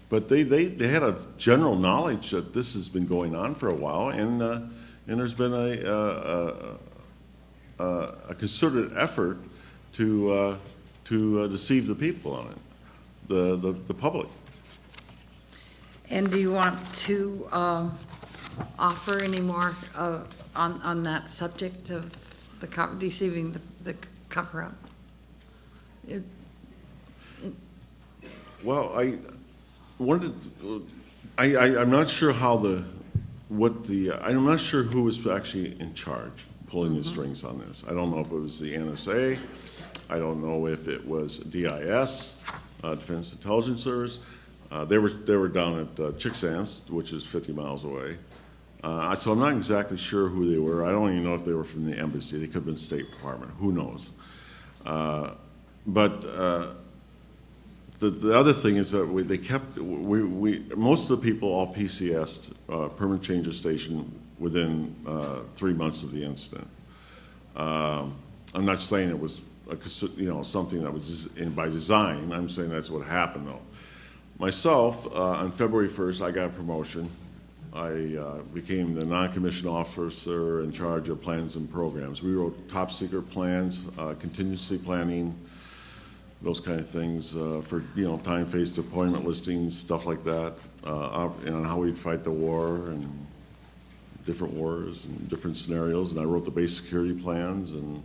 But they had a general knowledge that this has been going on for a while, and there's been a concerted effort to deceive the people on it, the public. And do you want to offer any more on that subject of the deceiving the cover-up? Well, I'm not sure I'm not sure who was actually in charge, pulling the strings on this. I don't know if it was the NSA. I don't know if it was DIS, Defense Intelligence Service. They were down at Chicksans, which is 50 miles away. So I'm not exactly sure who they were. I don't even know if they were from the embassy. They could have been State Department. Who knows? But the other thing is that most of the people all PCS'd, permanent change of station, within 3 months of the incident. I'm not saying it was something that was just by design. I'm saying that's what happened, though. Myself, on February 1st, I got a promotion. I became the non-commissioned officer in charge of plans and programs. We wrote top secret plans, contingency planning, those kind of things for time-phase deployment listings, stuff like that, and how we'd fight the war and different wars and different scenarios. And I wrote the base security plans, and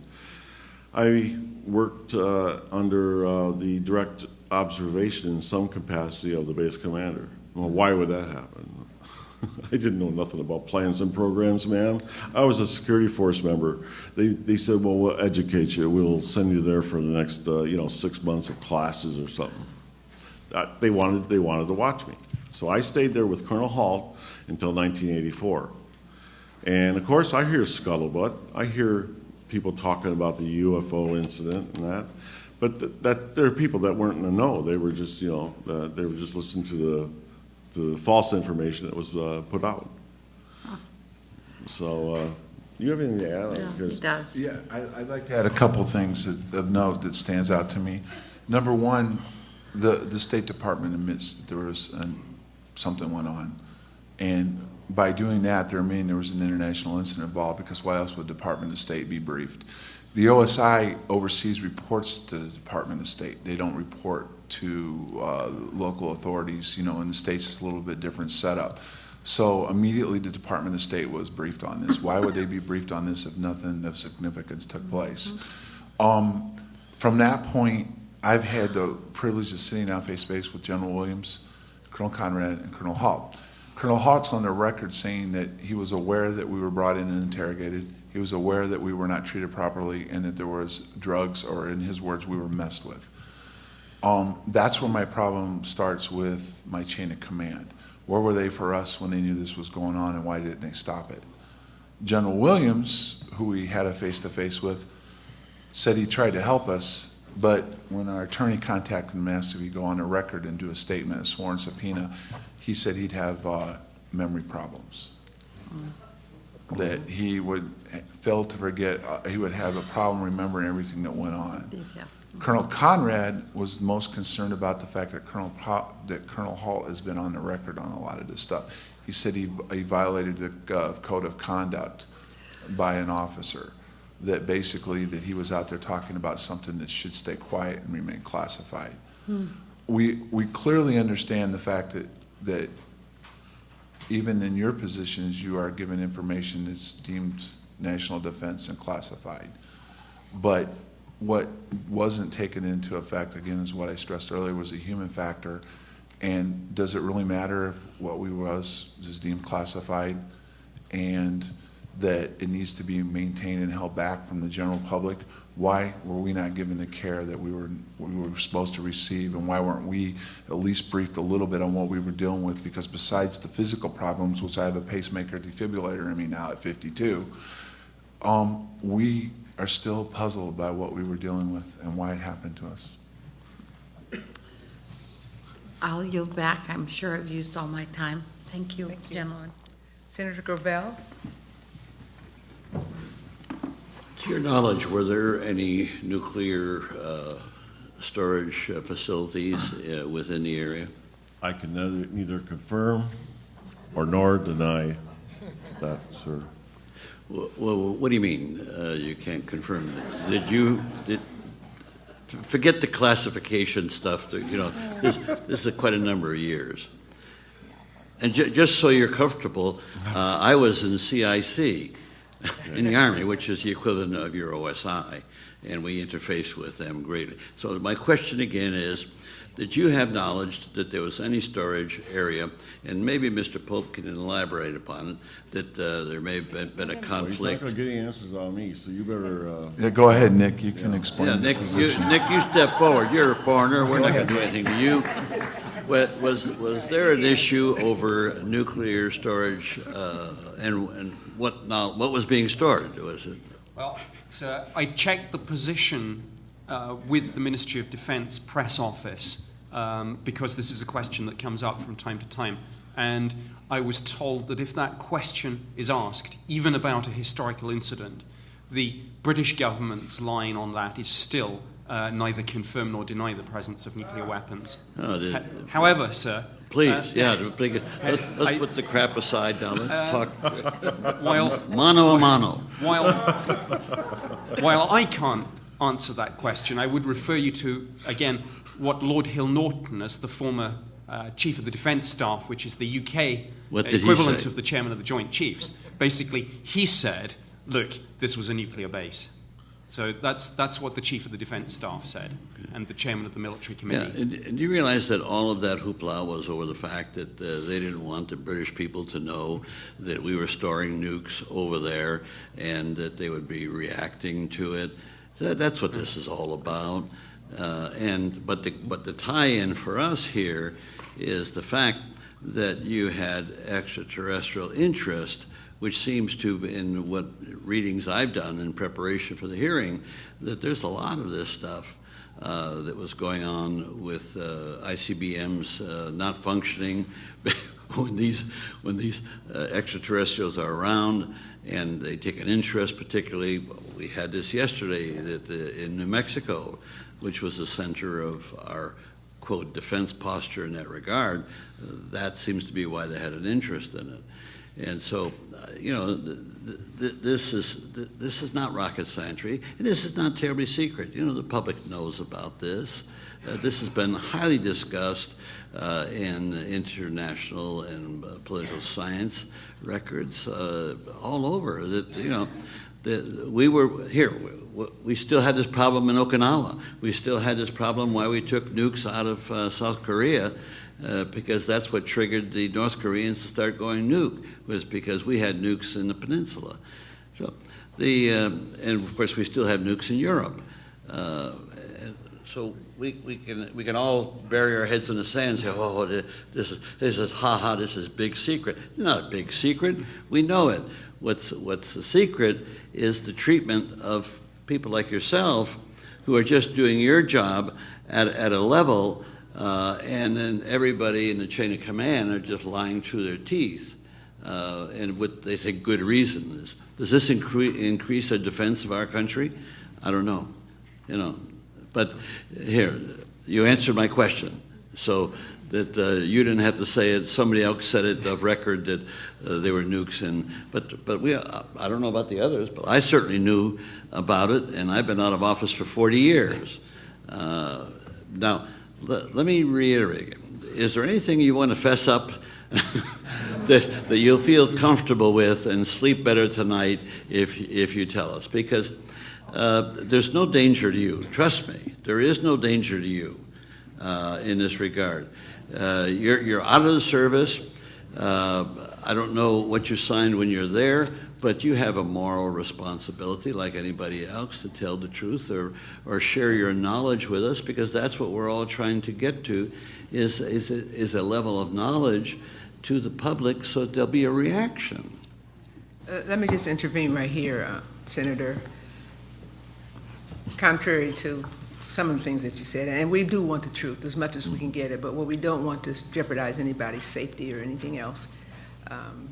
I worked under the direct observation in some capacity of the base commander. Well, why would that happen? I didn't know nothing about plans and programs, ma'am. I was a security force member. They said, well, we'll educate you. We'll send you there for the next 6 months of classes or something. They wanted to watch me. So I stayed there with Colonel Halt until 1984. And of course, I hear scuttlebutt. I hear people talking about the UFO incident and that. But there are people that weren't in the know. They were just, they were just listening to the false information that was put out. Huh. So, you have anything to add? Yeah, it does. Yeah, I'd like to add a couple things of note that stands out to me. Number one, the State Department admits that there was something went on, and by doing that, there was an international incident involved, because why else would the Department of State be briefed? The OSI oversees reports to the Department of State. They don't report to local authorities. In the States, it's a little bit different setup. So immediately the Department of State was briefed on this. Why would they be briefed on this if nothing of significance took place? From that point, I've had the privilege of sitting down face to face with General Williams, Colonel Conrad, and Colonel Halt. Colonel Halt's on the record saying that he was aware that we were brought in and interrogated. He was aware that we were not treated properly and that there was drugs, or in his words, we were messed with. That's where my problem starts with my chain of command. Where were they for us when they knew this was going on, and why didn't they stop it? General Williams, who we had a face-to-face with, said he tried to help us, but when our attorney contacted him and asked if he'd go on the record and do a statement, a sworn subpoena, he said he'd have memory problems. That he would fail to forget, he would have a problem remembering everything that went on. Yeah. Colonel Conrad was most concerned about the fact that Colonel Halt has been on the record on a lot of this stuff. He said he violated the code of conduct by an officer, that basically that he was out there talking about something that should stay quiet and remain classified. We clearly understand the fact that even in your positions, you are given information that's deemed national defense and classified. But what wasn't taken into effect, again, is what I stressed earlier, was a human factor. And does it really matter if what we was deemed classified, and that it needs to be maintained and held back from the general public? Why were we not given the care that we were supposed to receive, and why weren't we at least briefed a little bit on what we were dealing with? Because besides the physical problems, which I have a pacemaker defibrillator in me now at 52, we are still puzzled by what we were dealing with and why it happened to us. I'll yield back. I'm sure I've used all my time. Thank you, gentlemen. Senator Gravel? To your knowledge, were there any nuclear storage facilities within the area? I can neither confirm or nor deny that, sir. Well, what do you mean you can't confirm that? Forget the classification stuff. This is quite a number of years. And just so you're comfortable, I was in CIC in the Army, which is the equivalent of your OSI, and we interface with them greatly. So my question again is, did you have knowledge that there was any storage area, and maybe Mr. Pope can elaborate upon it, that there may have been a Well, he's not conflict? going to get any answers on me, so you better. Yeah, go ahead, Nick, you can explain. Yeah, the Nick, position. you step forward. You're a foreigner. We're not going to do anything to you. Was there an issue over nuclear storage and what was being stored? Was it? Well, sir, I checked the position with the Ministry of Defence press office because this is a question that comes up from time to time. And I was told that if that question is asked, even about a historical incident, the British government's line on that is still neither confirm nor deny the presence of nuclear weapons. However, sir... Please, let's put the crap aside now. Let's talk mano a mano. While I can't answer that question, I would refer you to, again, what Lord Hill Norton, as the former Chief of the Defence Staff, which is the UK equivalent of the Chairman of the Joint Chiefs. Basically, he said, look, this was a nuclear base. So that's what the Chief of the Defence Staff said, and the Chairman of the Military Committee. Yeah, and you realize that all of that hoopla was over the fact that they didn't want the British people to know that we were storing nukes over there and that they would be reacting to it. That's what this is all about. But the tie-in for us here is the fact that you had extraterrestrial interest, which seems to, in what readings I've done in preparation for the hearing, that there's a lot of this stuff that was going on with ICBMs not functioning when these extraterrestrials are around and they take an interest. Particularly, we had this yesterday in New Mexico, which was the center of our, quote, defense posture in that regard. That seems to be why they had an interest in it. And so, this is not rocket science, and this is not terribly secret. The public knows about this. This has been highly discussed in international and political science records all over. We were here. We still had this problem in Okinawa. We still had this problem why we took nukes out of South Korea. Because that's what triggered the North Koreans to start going nuke, was because we had nukes in the peninsula. So and of course we still have nukes in Europe. So we can all bury our heads in the sand and say, oh, this is big secret. It's not a big secret. We know it. What's the secret is the treatment of people like yourself who are just doing your job at a level. And then everybody in the chain of command are just lying through their teeth, and with, they think, good reasons. Does this increase the defense of our country? I don't know, But here, you answered my question, so that you didn't have to say it. Somebody else said it of record that they were nukes, but we. I don't know about the others, but I certainly knew about it, and I've been out of office for 40 years. Now. Let me reiterate. Is there anything you want to fess up that you'll feel comfortable with and sleep better tonight if you tell us? Because there's no danger to you. Trust me, there is no danger to you in this regard. You're out of the service. I don't know what you signed when you're there, but you have a moral responsibility, like anybody else, to tell the truth or share your knowledge with us, because that's what we're all trying to get to, is a level of knowledge to the public so that there'll be a reaction. Let me just intervene right here, Senator. Contrary to some of the things that you said, and we do want the truth as much as we can get it, but what we don't want is jeopardize anybody's safety or anything else.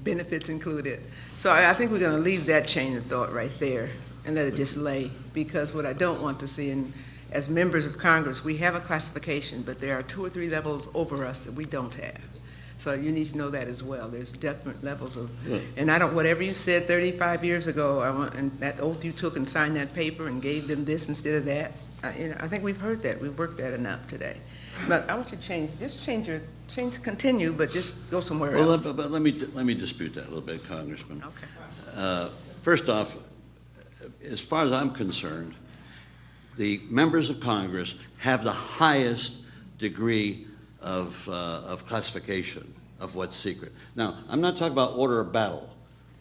Benefits included. So I think we're going to leave that chain of thought right there and let it just lay, because what I don't want to see, and as members of Congress, we have a classification, but there are 2 or 3 levels over us that we don't have. So you need to know that as well. There's different levels of, and I don't, whatever you said 35 years ago, and that oath you took and signed that paper and gave them this instead of that, I think we've heard that. We've worked that enough today. But I want you to change continue, but just go somewhere Well, else. but let me dispute that a little bit, Congressman. Okay. First off, as far as I'm concerned, the members of Congress have the highest degree of classification of what's secret. Now, I'm not talking about order of battle,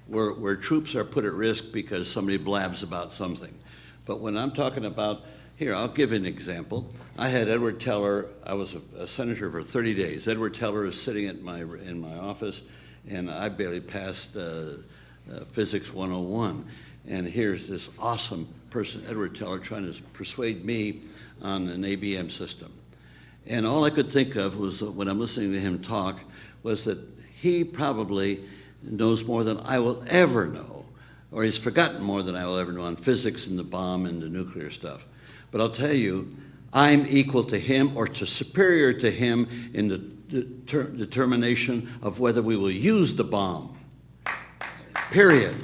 where troops are put at risk because somebody blabs about something. But when I'm talking about, here, I'll give you an example. I had Edward Teller, I was a senator for 30 days. Edward Teller is sitting in my office, and I barely passed Physics 101. And here's this awesome person, Edward Teller, trying to persuade me on an ABM system. And all I could think of was, when I'm listening to him talk, was that he probably knows more than I will ever know, or he's forgotten more than I will ever know on physics and the bomb and the nuclear stuff. But I'll tell you, I'm equal to him or to superior to him in the determination of whether we will use the bomb, period.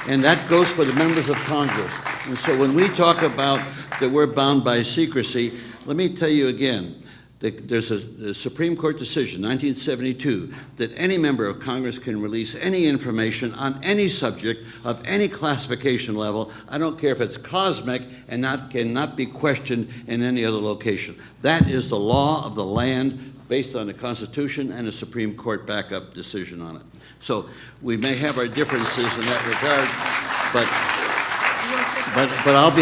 And that goes for the members of Congress. And so when we talk about that we're bound by secrecy, let me tell you again, there's a Supreme Court decision, 1972, that any member of Congress can release any information on any subject of any classification level. I don't care if it's cosmic and cannot be questioned in any other location. That is the law of the land based on the Constitution and a Supreme Court backup decision on it. So we may have our differences in that regard, but I'll be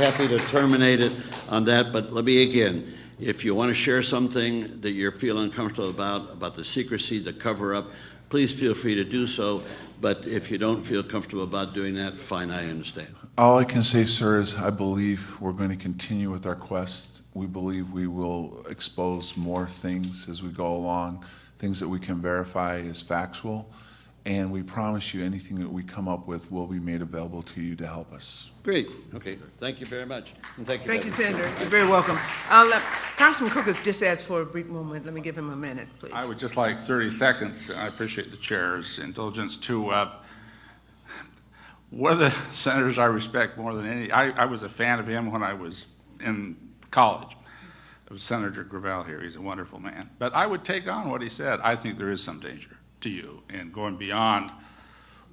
happy to terminate it on that. But let me again, if you want to share something that you're feeling uncomfortable about the secrecy, the cover-up, please feel free to do so. But if you don't feel comfortable about doing that, fine, I understand. All I can say, sir, is I believe we're going to continue with our quest. We believe we will expose more things as we go along, things that we can verify as factual, and we promise you anything that we come up with will be made available to you to help us. Great. Okay. Thank you very much. And thank you. Thank you, Madam Senator. You're very welcome. Congressman Cook has just asked for a brief moment. Let me give him a minute, please. I would just like 30 seconds. I appreciate the chair's indulgence to one of the senators I respect more than any. I was a fan of him when I was in college. It was Senator Gravel here. He's a wonderful man. But I would take on what he said. I think there is some danger to you in going beyond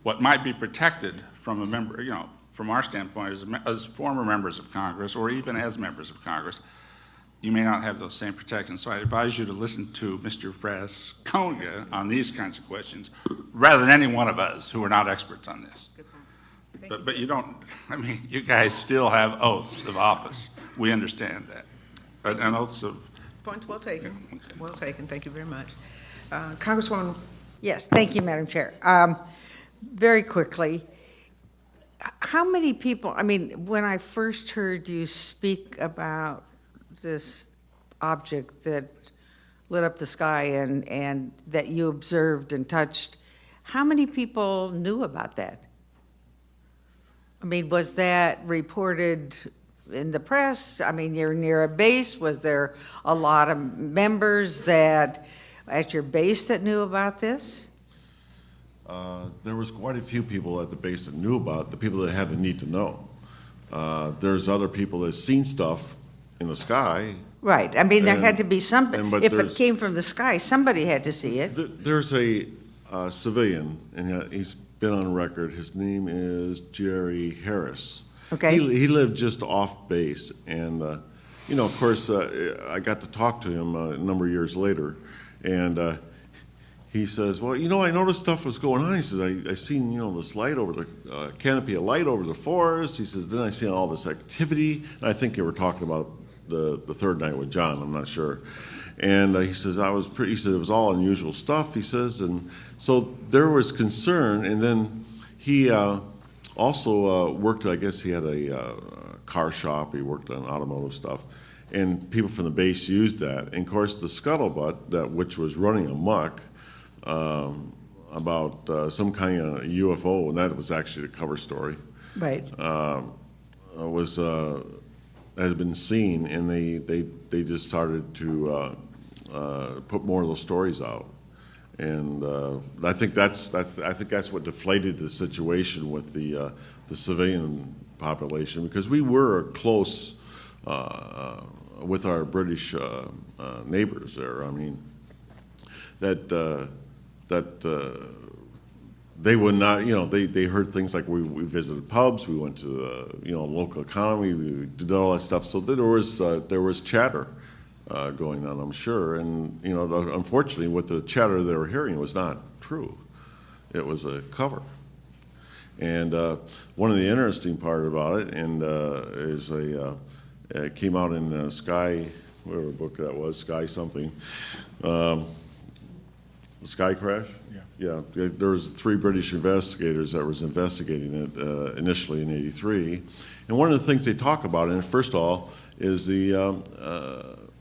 what might be protected from a member, from our standpoint as former members of Congress or even as members of Congress. You may not have those same protections. So I advise you to listen to Mr. Frasconia on these kinds of questions rather than any one of us who are not experts on this. But you don't, you guys still have oaths of office. We understand that. But an oaths of... Points well taken. Okay. Well taken. Thank you very much. Congresswoman. Yes, thank you, Madam Chair. Very quickly, how many people, when I first heard you speak about this object that lit up the sky and that you observed and touched, how many people knew about that? Was that reported in the press? You're near a base. Was there a lot of members that at your base that knew about this? There was quite a few people at the base that knew about it, the people that had the need to know. There's other people that seen stuff in the sky. Right. There had to be somebody. If it came from the sky, somebody had to see it. There's a civilian, and he's been on record. His name is Jerry Harris. Okay. He lived just off base, and of course, I got to talk to him a number of years later, and he says, "Well, I noticed stuff was going on." He says, "I seen this light over the canopy of light over the forest." He says, "Then I seen all this activity," and I think they were talking about the third night with John. I'm not sure. And he says, he said it was all unusual stuff, he says, and so there was concern. And then he also worked, I guess he had a car shop, he worked on automotive stuff, and people from the base used that. And of course, the scuttlebutt, which was running amok about some kind of UFO, and that was actually the cover story. Right. Has been seen, and they just started to put more of those stories out, and I think that's what deflated the situation with the civilian population, because we were close with our British neighbors there. I mean, that they would not, they heard things like we visited pubs, we went to local economy, we did all that stuff. So there was chatter going on, I'm sure, and unfortunately, what the chatter they were hearing was not true. It was a cover. And one of the interesting part about it, and is it came out in Sky, whatever book that was, Sky something, Sky Crash. Yeah, there was 3 British investigators that was investigating it initially in '83, and one of the things they talk about in it, first of all, is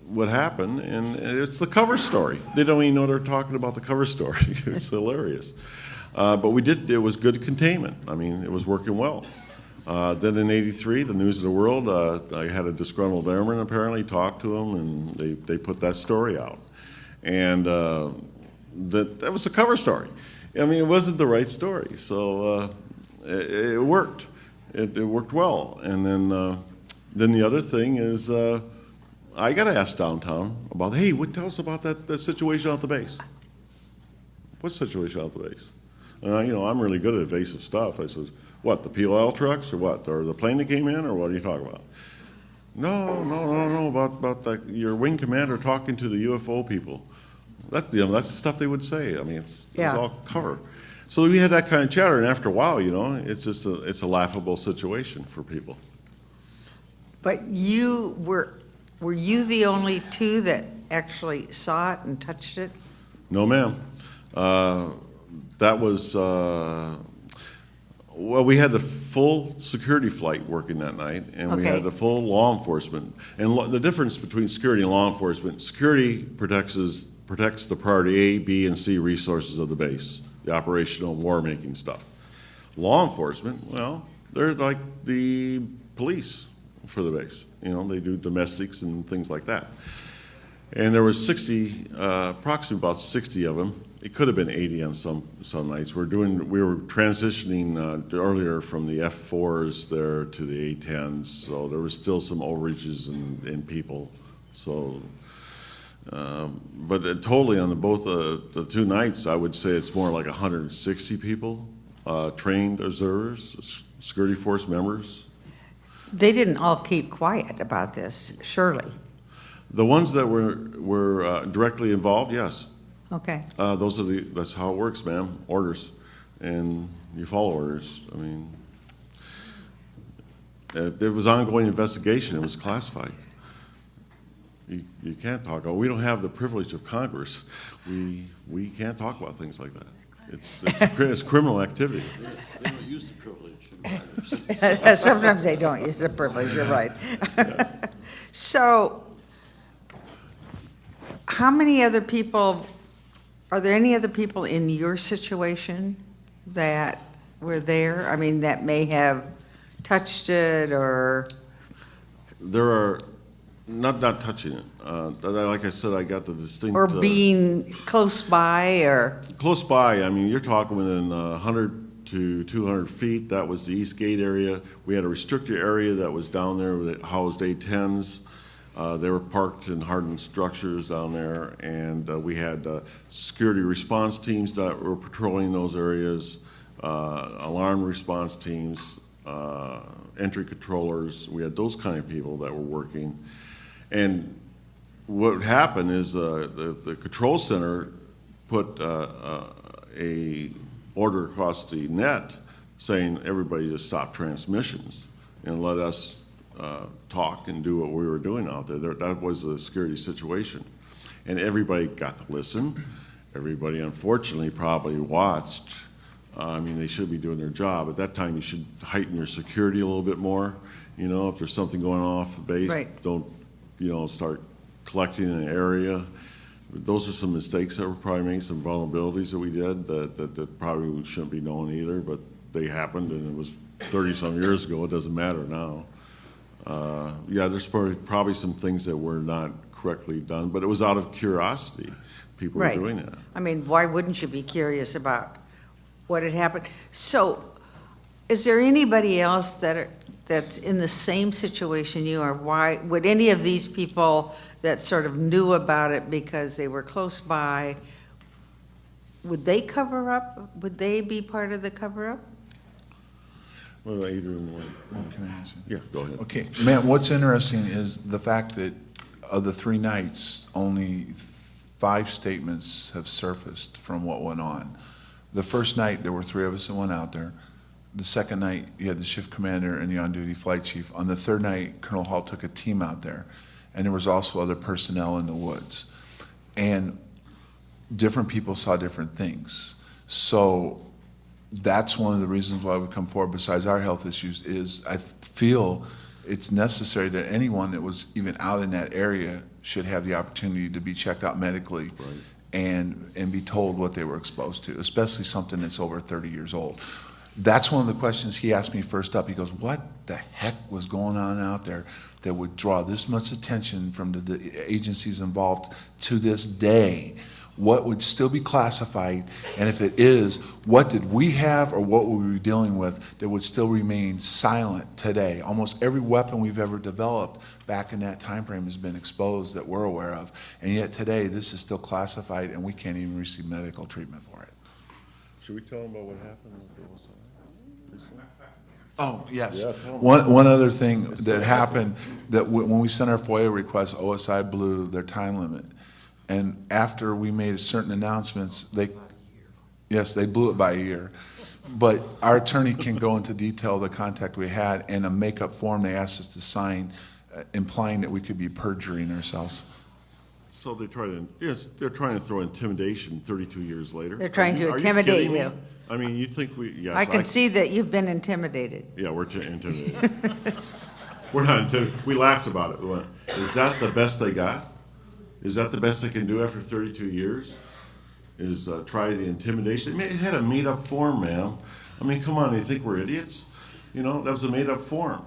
what happened, and it's the cover story. They don't even know they're talking about the cover story. It's hilarious. But it was good containment. I mean, it was working well. Then in '83, the News of the World, I had a disgruntled airman apparently talk to them, and they put that story out. And that was the cover story. I mean, it wasn't the right story, so it worked. It worked well. And then the other thing is, I got asked downtown about, hey, tell us about that situation out the base. What situation out the base? And I'm really good at evasive stuff. I said, what, the POL trucks or what? Or the plane that came in, or what are you talking about? No, about your wing commander talking to the UFO people. That's the stuff they would say. I mean, it's all cover. So we had that kind of chatter, and after a while, it's just it's a laughable situation for people. But were you the only 2 that actually saw it and touched it? No, ma'am. That was we had the full security flight working that night, and we had the full law enforcement. And the difference between security and law enforcement: security protects the priority A, B, and C resources of the base, the operational war-making stuff. Law enforcement, well, they're like the police for the base. They do domestics and things like that. And there was approximately about 60 of them. It could have been 80 on some nights. We were transitioning earlier from the F4s there to the A10s, so there was still some overages in people. So, but totally on both the 2 nights, I would say it's more like 160 people, trained observers, security force members. They didn't all keep quiet about this, surely. The ones that were directly involved, yes. Okay. That's how it works, ma'am. Orders, and you follow orders. I mean, there was ongoing investigation. It was classified. You can't talk about. We don't have the privilege of Congress. We can't talk about things like that. It's criminal activity. They don't use the privilege. Sometimes they don't use the privilege. You're right. So, how many other people? Are there any other people in your situation that were there? I mean, that may have touched it, or there are not touching it. Like I said, I got the distinct or being close by, or close by. I mean, you're talking within 100 to 200 feet. That was the East Gate area. We had a restricted area that was down there that housed A-10s. They were parked in hardened structures down there, and we had security response teams that were patrolling those areas, alarm response teams, entry controllers. We had those kind of people that were working. And what happened is the control center put a order across the net saying everybody just stop transmissions and let us talk and do what we were doing out there. That was a security situation. And everybody got to listen. Everybody, unfortunately, probably watched. I mean, they should be doing their job. At that time, you should heighten your security a little bit more. If there's something going on off the base, right. Don't, start collecting an area. Those are some mistakes that were probably made, some vulnerabilities that we did that probably shouldn't be known either, but they happened, and it was 30-some years ago. It doesn't matter now. There's probably some things that were not correctly done, but it was out of curiosity. People right. were doing that. I mean, why wouldn't you be curious about what had happened? So, Is there anybody else that's in the same situation you are? Why, would any of these people that sort of knew about it because they were close by, would they cover up? Would they be part of the cover-up? Well, Adrian, Can I answer? yeah, go ahead. Okay, Matt, what's interesting is the fact that of the 3 nights, only 5 statements have surfaced from what went on. The first night, there were 3 of us that went out there. The second night, you had the shift commander and the on-duty flight chief. On the third night, Colonel Hall took a team out there, and there was also other personnel in the woods. And different people saw different things. So that's one of the reasons why we come forward, besides our health issues, is I feel it's necessary that anyone that was even out in that area should have the opportunity to be checked out medically and be told what they were exposed to, especially something that's over 30 years old. That's one of the questions he asked me first up. He goes, what the heck was going on out there that would draw this much attention from the agencies involved to this day? What would still be classified, and if it is, what did we have or what were we dealing with that would still remain silent today? Almost every weapon we've ever developed back in that time frame has been exposed that we're aware of, and yet today this is still classified and we can't even receive medical treatment for it. Should we tell them about what happened with the OSI? Oh, yes. Yeah, tell 'em. One other thing that happened, that when we sent our FOIA request, OSI blew their time limit. And after we made certain announcements, they blew it by a year. But our attorney can go into detail the contact we had, and a make-up form they asked us to sign, implying that we could be perjuring ourselves. So they're trying to throw intimidation 32 years later. They're trying to Are intimidate kidding me? you. I mean, you think yes. I can see that you've been intimidated. Yeah, we're intimidated. We're not intimidated. We laughed about it. We went, is that the best they got? Is that the best they can do after 32 years? Is try the intimidation? It had a made-up form, ma'am. I mean, come on, you think we're idiots? You know, that was a made-up form.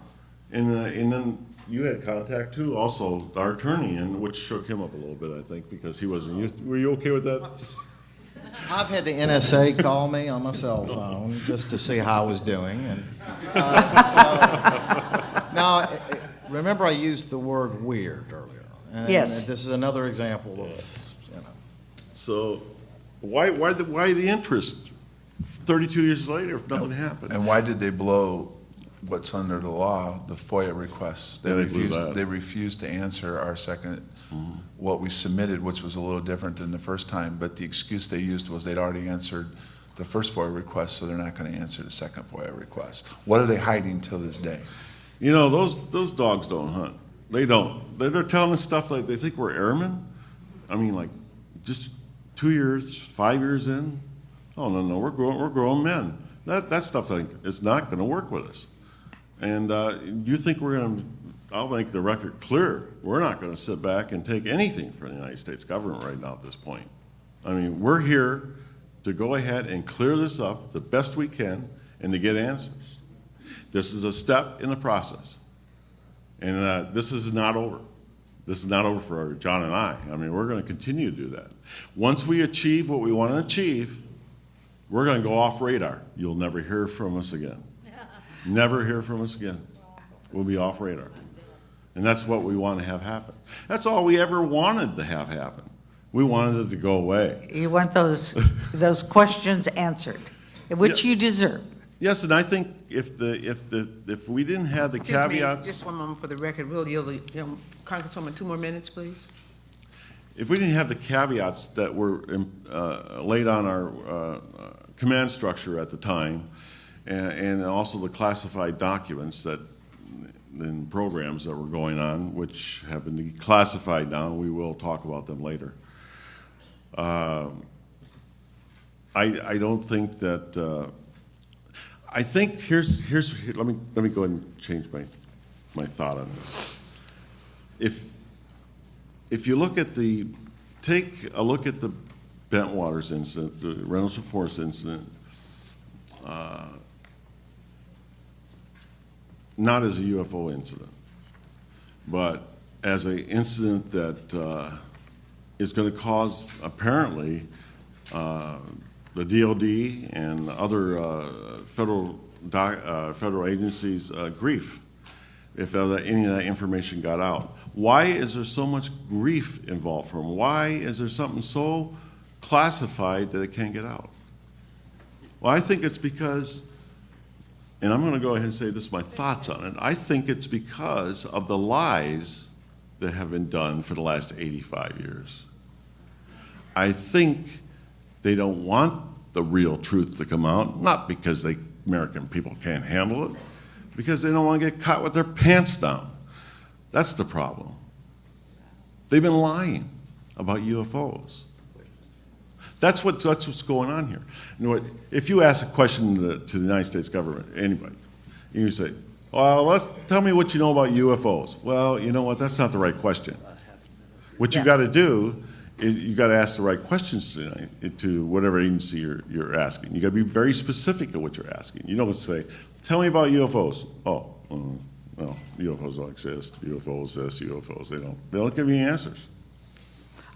And then you had contact too, also our attorney, and which shook him up a little bit, I think, because he wasn't used. Were you okay with that? I've had the NSA call me on my cell phone just to see how I was doing. And now, remember I used the word weird earlier. And Yes. this is another example of, you know. So, why the interest? 32 years later, if nothing happened. And why did they blow what's under the law, the FOIA requests? Yeah, they blew that. They refused to answer our second, what we submitted, which was a little different than the first time, but the excuse they used was they'd already answered the first FOIA request, so they're not going to answer the second FOIA request. What are they hiding till this day? You know, those dogs don't hunt. They don't. They're telling us stuff like they think we're airmen. I mean, like, just 2 years, 5 years in. Oh no, we're grown men. That stuff is not going to work with us. And you think we're going to? I'll make the record clear. We're not going to sit back and take anything from the United States government right now at this point. I mean, we're here to go ahead and clear this up the best we can and to get answers. This is a step in the process. And this is not over. This is not over for John and I. I mean, we're going to continue to do that. Once we achieve what we want to achieve, we're going to go off radar. You'll never hear from us again. Never hear from us again. We'll be off radar. And that's what we want to have happen. That's all we ever wanted to have happen. We wanted it to go away. You want those questions answered, which you deserve. Yes, and I think if we didn't have the Excuse me, caveats, just one moment for the record. We'll yield the, Congresswoman, 2 more minutes, please. if we didn't have the caveats that were laid on our command structure at the time, and also the classified documents that in programs that were going on, which have been declassified now, we will talk about them later. I don't think that. I think here's let me go ahead and change my thought on this. If you look at take a look at the Bentwaters incident, the Rendlesham Forest incident, not as a UFO incident, but as an incident that is going to cause, apparently, the DOD and other federal federal agencies grief if any of that information got out. Why is there so much grief involved for them? Why is there something so classified that it can't get out? Well, I think it's because, and I'm going to go ahead and say this is my thoughts on it, I think it's because of the lies that have been done for the last 85 years. I think they don't want the real truth to come out, not because the American people can't handle it, because they don't want to get caught with their pants down. That's the problem. They've been lying about UFOs. That's what's going on here. You know what, if you ask a question to the United States government, anybody, and you say, well, tell me what you know about UFOs. Well, you know what, that's not the right question. What you got to do is you got to ask the right questions to whatever agency you're asking. You got to be very specific at what you're asking. You don't say, tell me about UFOs. Oh, well, UFOs don't exist. UFOs this, UFOs. They don't give you any answers.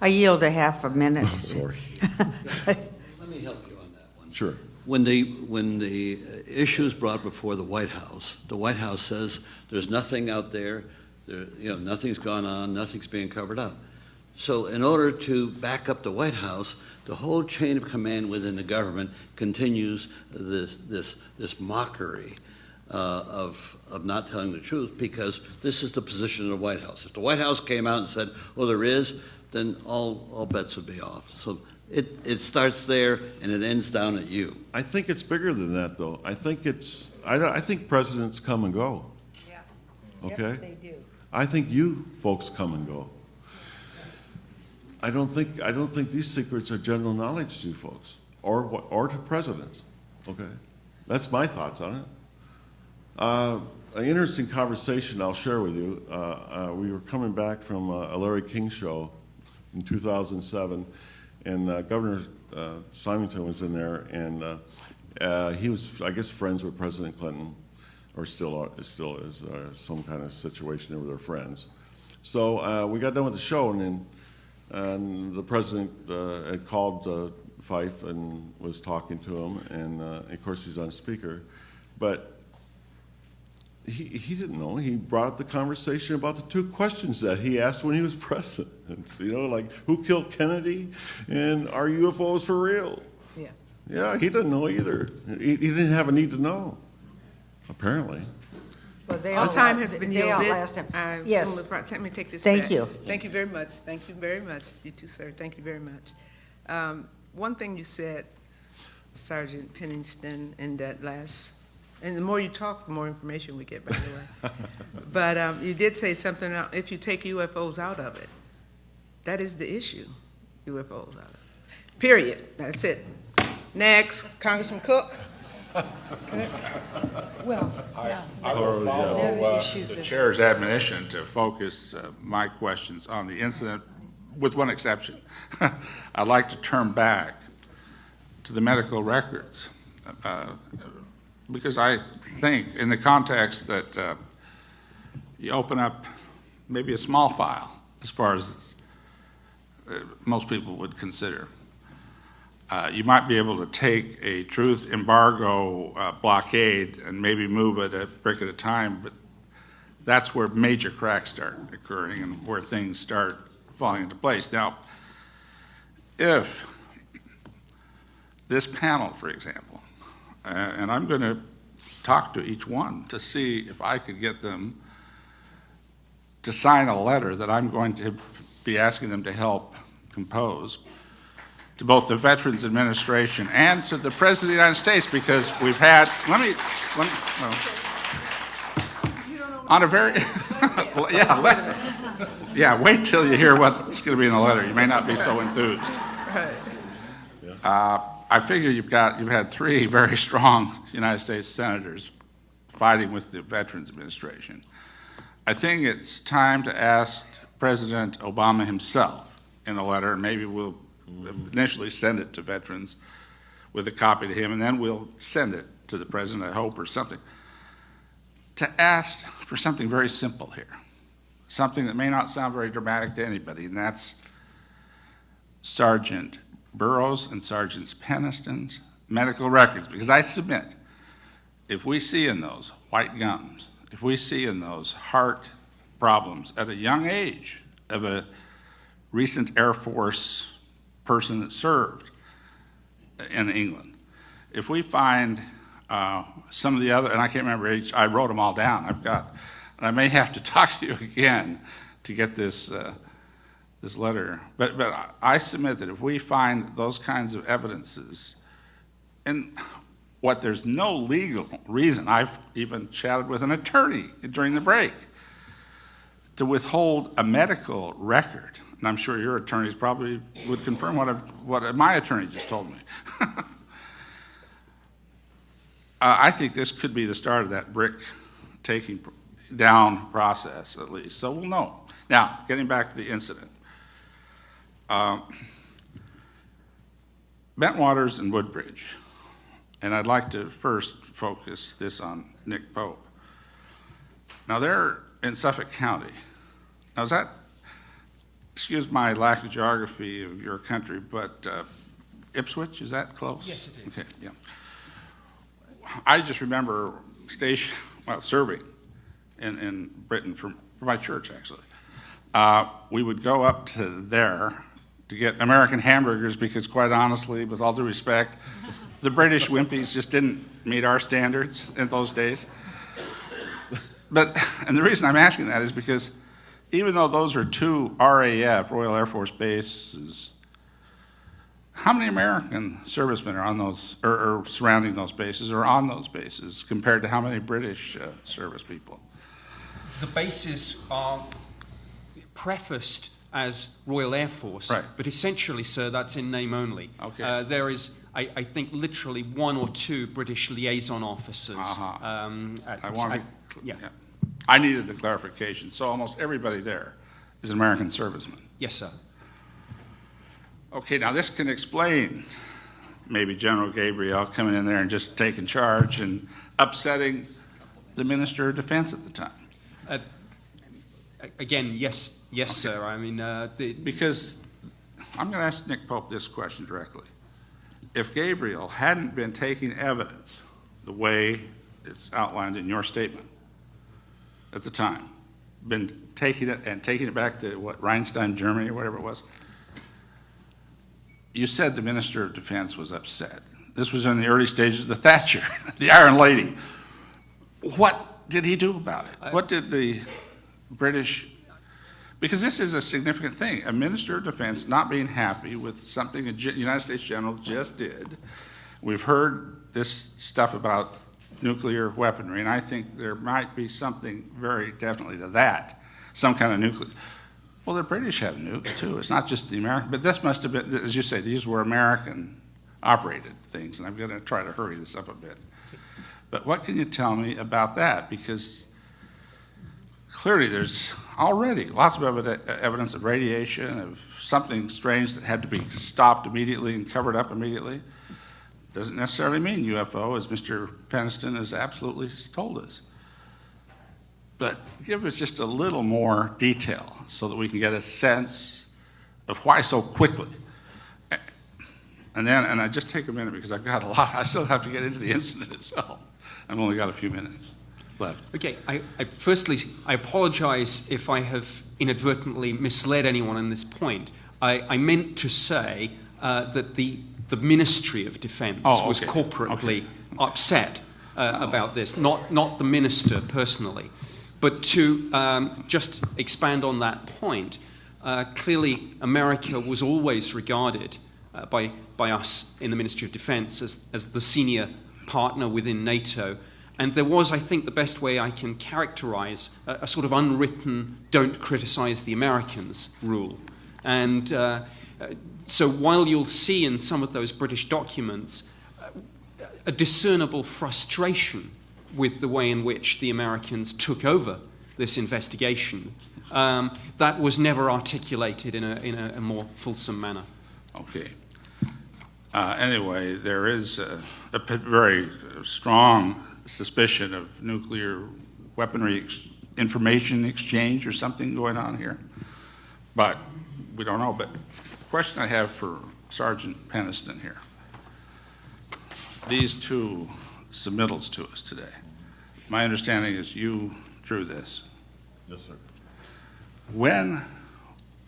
I yield a half a minute. Oh, sorry. Let me help you on that one. Sure. When the issue is brought before the White House says there's nothing out there, nothing's gone on, nothing's being covered up. So in order to back up the White House, the whole chain of command within the government continues this mockery of not telling the truth, because this is the position of the White House. If the White House came out and said, well, there is, then all bets would be off. So it starts there and it ends down at you. I think it's bigger than that, though. I think I think presidents come and go. Yeah. Okay? Yep, they do. I think you folks come and go. I don't think these secrets are general knowledge to you folks or to presidents. Okay? That's my thoughts on it. An interesting conversation I'll share with you. We were coming back from a Larry King show in 2007, and Governor Simonton was in there, and he was, I guess, friends with President Clinton, or still is some kind of situation there with their friends. So we got done with the show, and the president had called Fife and was talking to him, and of course he's on speaker, but he didn't know. He brought up the conversation about the two questions that he asked when he was president. Like, who killed Kennedy, and are UFOs for real? Yeah. Yeah, he didn't know either. He didn't have a need to know, apparently. Well, Our time has been they yielded. outlast him. Yes. Yes. Let me take this Thank back. you. Thank you very much. Thank you very much. You too, sir. Thank you very much. One thing you said, Sergeant Pennington, in that last, and the more you talk, the more information we get, by the way. But you did say something, if you take UFOs out of it, that is the issue, UFOs out of it. Period. That's it. Next, Congressman Cook. Well, I will follow the chair's admonition to focus my questions on the incident, with one exception. I'd like to turn back to the medical records, because I think in the context that you open up maybe a small file, as far as most people would consider. You might be able to take a truth embargo blockade and maybe move it a brick at a time, but that's where major cracks start occurring and where things start falling into place. Now, if this panel, for example, and I'm going to talk to each one to see if I could get them to sign a letter that I'm going to be asking them to help compose to both the Veterans Administration and to the President of the United States, because we've had, on a very, well, wait till you hear what's going to be in the letter. You may not be so enthused. I figure you've had 3 very strong United States senators fighting with the Veterans Administration. I think it's time to ask President Obama himself in a letter, and maybe we'll initially send it to veterans with a copy to him, and then we'll send it to the president, I hope, or something, to ask for something very simple here, something that may not sound very dramatic to anybody, and that's Sergeant Burroughs and Sergeant Penniston's medical records, because I submit if we see in those white gums, if we see in those heart problems at a young age of a recent Air Force person that served in England, if we find some of the other, and I can't remember each, I wrote them all down, and I may have to talk to you again to get this this letter, but I submit that if we find those kinds of evidences, and what there's no legal reason, I've even chatted with an attorney during the break, to withhold a medical record, and I'm sure your attorneys probably would confirm what my attorney just told me. I think this could be the start of that brick taking down process, at least, so we'll know. Now, getting back to the incident. Bentwaters and Woodbridge, and I'd like to first focus this on Nick Pope. Now, they're in Suffolk County. Now, is that, excuse my lack of geography of your country, but Ipswich, is that close? Yes, it is. Okay, yeah. I just remember serving in Britain for my church, actually. We would go up to there to get American hamburgers because, quite honestly, with all due respect, the British Wimpies just didn't meet our standards in those days. And the reason I'm asking that is because even though those are two RAF, Royal Air Force bases, how many American servicemen are on those, or surrounding those bases, or on those bases, compared to how many British service people? The bases are prefaced as Royal Air Force, right, but essentially, sir, that's in name only. Okay. There is, I think, literally one or two British liaison officers. Yeah. I needed the clarification. So almost everybody there is an American serviceman. Yes, sir. Okay, now this can explain maybe General Gabriel coming in there and just taking charge and upsetting the Minister of Defense at the time. Again, yes, okay, sir. I mean, because I'm going to ask Nick Pope this question directly. If Gabriel hadn't been taking evidence the way it's outlined in your statement at the time, been taking it back to Rheinstein, Germany, or whatever it was, you said the Minister of Defense was upset. This was in the early stages of the Thatcher, the Iron Lady. What did he do about it? What did the British, because this is a significant thing, a Minister of Defense not being happy with something a United States general just did. We've heard this stuff about nuclear weaponry, and I think there might be something very definitely to that, some kind of nuclear. Well, the British have nukes too. It's not just the American, but this must have been, as you say, these were American-operated things, and I'm going to try to hurry this up a bit. But what can you tell me about that? Because clearly there's already lots of evidence of radiation, of something strange that had to be stopped immediately and covered up immediately. Doesn't necessarily mean UFO, as Mr. Peniston has absolutely told us. But give us just a little more detail so that we can get a sense of why so quickly. And I just take a minute because I've got a lot. I still have to get into the incident itself. I've only got a few minutes left. Okay, firstly, I apologize if I have inadvertently misled anyone on this point. I meant to say that the Ministry of Defense was corporately upset about this, not the minister personally. But to just expand on that point, clearly America was always regarded by us in the Ministry of Defense as the senior partner within NATO. And there was, I think, the best way I can characterize a sort of unwritten don't criticize the Americans rule. And so while you'll see in some of those British documents a discernible frustration with the way in which the Americans took over this investigation, that was never articulated in a more fulsome manner. Okay. Anyway, there is a very strong suspicion of nuclear weaponry information exchange or something going on here, but we don't know. But the question I have for Sergeant Peniston here, these two submittals to us today. My understanding is you drew this. Yes, sir. When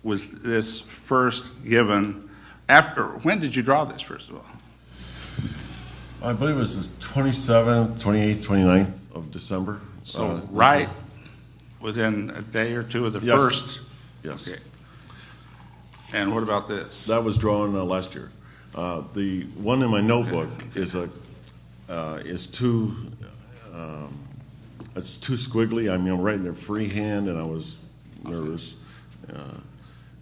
was this first given? After, when did you draw this, first of all? I believe it was the 27th, 28th, 29th of December. So right within a day or two of the Yes. first? Yes. Okay. And what about this? That was drawn last year. The one in my notebook is too, it's too squiggly. I mean, I'm writing it freehand, and I was nervous.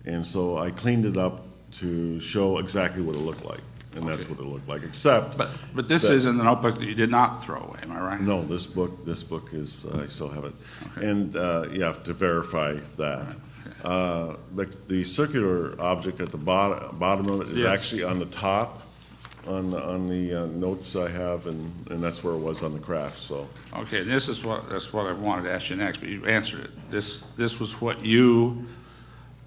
And so I cleaned it up to show exactly what it looked like, and that's what it looked like, except. But this isn't the notebook that you did not throw away, am I right? No, this book is, I still have it. And you have to verify that. The circular object at the bottom of it is actually on the top, on the notes I have, and that's where it was on the craft, so. Okay, that's what I wanted to ask you next, but you answered it. This was what you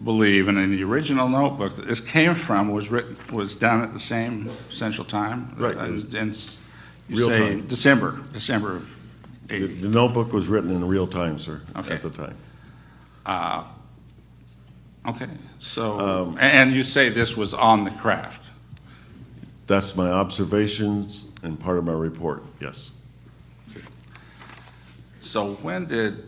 believe, and in the original notebook that this came from was done at the same Central Time? Right. And you Real say time. December of '80. The notebook was written in real time, sir, Okay. at the time. Okay, so, and you say this was on the craft? That's my observations and part of my report, yes. So when did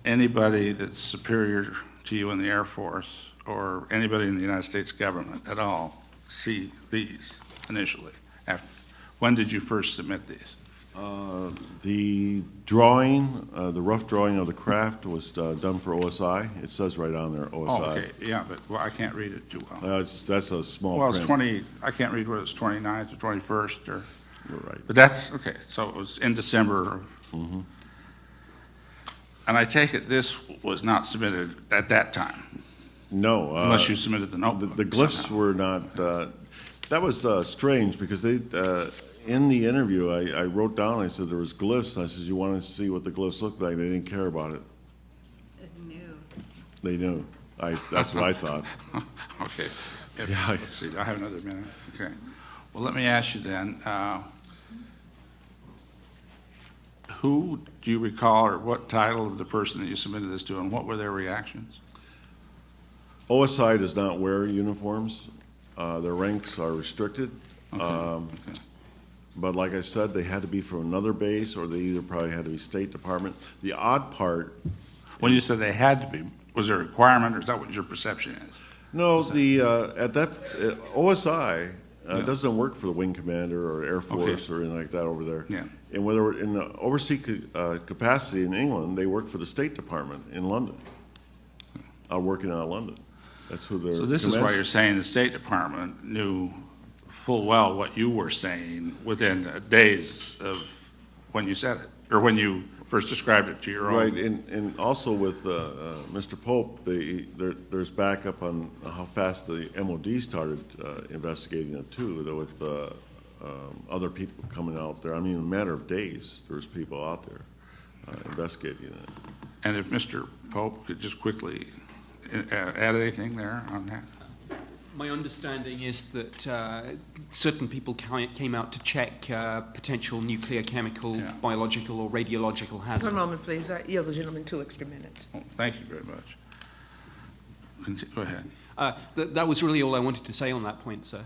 anybody that's superior to you in the Air Force or anybody in the United States government at all see these initially? When did you first submit these? The drawing, the rough drawing of the craft was done for OSI. It says right on there, OSI. Oh, okay, yeah, but I can't read it too well. That's a small Well, it's print. I can't read whether it's 29th or 21st or, You're right. but that's, okay, so it was in December. And I take it this was not submitted at that time, No. unless you submitted the notebook. The glyphs somehow. were not, that was strange because they, in the interview, I wrote down, I said there was glyphs. I said, you wanted to see what the glyphs looked like. They didn't care about it. They knew. That's what I thought. Okay. Yeah. Let's see, I have another minute. Okay. Well, let me ask you then, who do you recall or what title of the person that you submitted this to and what were their reactions? OSI does not wear uniforms. Their ranks are restricted. Okay. But like I said, they had to be from another base, or they either probably had to be State Department. The odd part. When you said they had to be, was there a requirement, or is that what your perception is? No, OSI doesn't work for the Wing Commander or Air Force or anything like that over there. Yeah. And whether in the overseas capacity in England, they work for the State Department in London. Working out of London. That's who they're. So this is why you're saying the State Department knew full well what you were saying within days of when you said it, or when you first described it to your own. Right, and also with Mr. Pope, there's backup on how fast the MOD started investigating it too, though with other people coming out there. I mean, in a matter of days, there's people out there investigating it. And if Mr. Pope could just quickly add anything there on that? My understanding is that certain people came out to check potential nuclear, chemical, biological, or radiological hazard. 1 moment, please. I yield the gentleman 2 extra minutes. Oh, thank you very much. Go ahead. That was really all I wanted to say on that point, sir.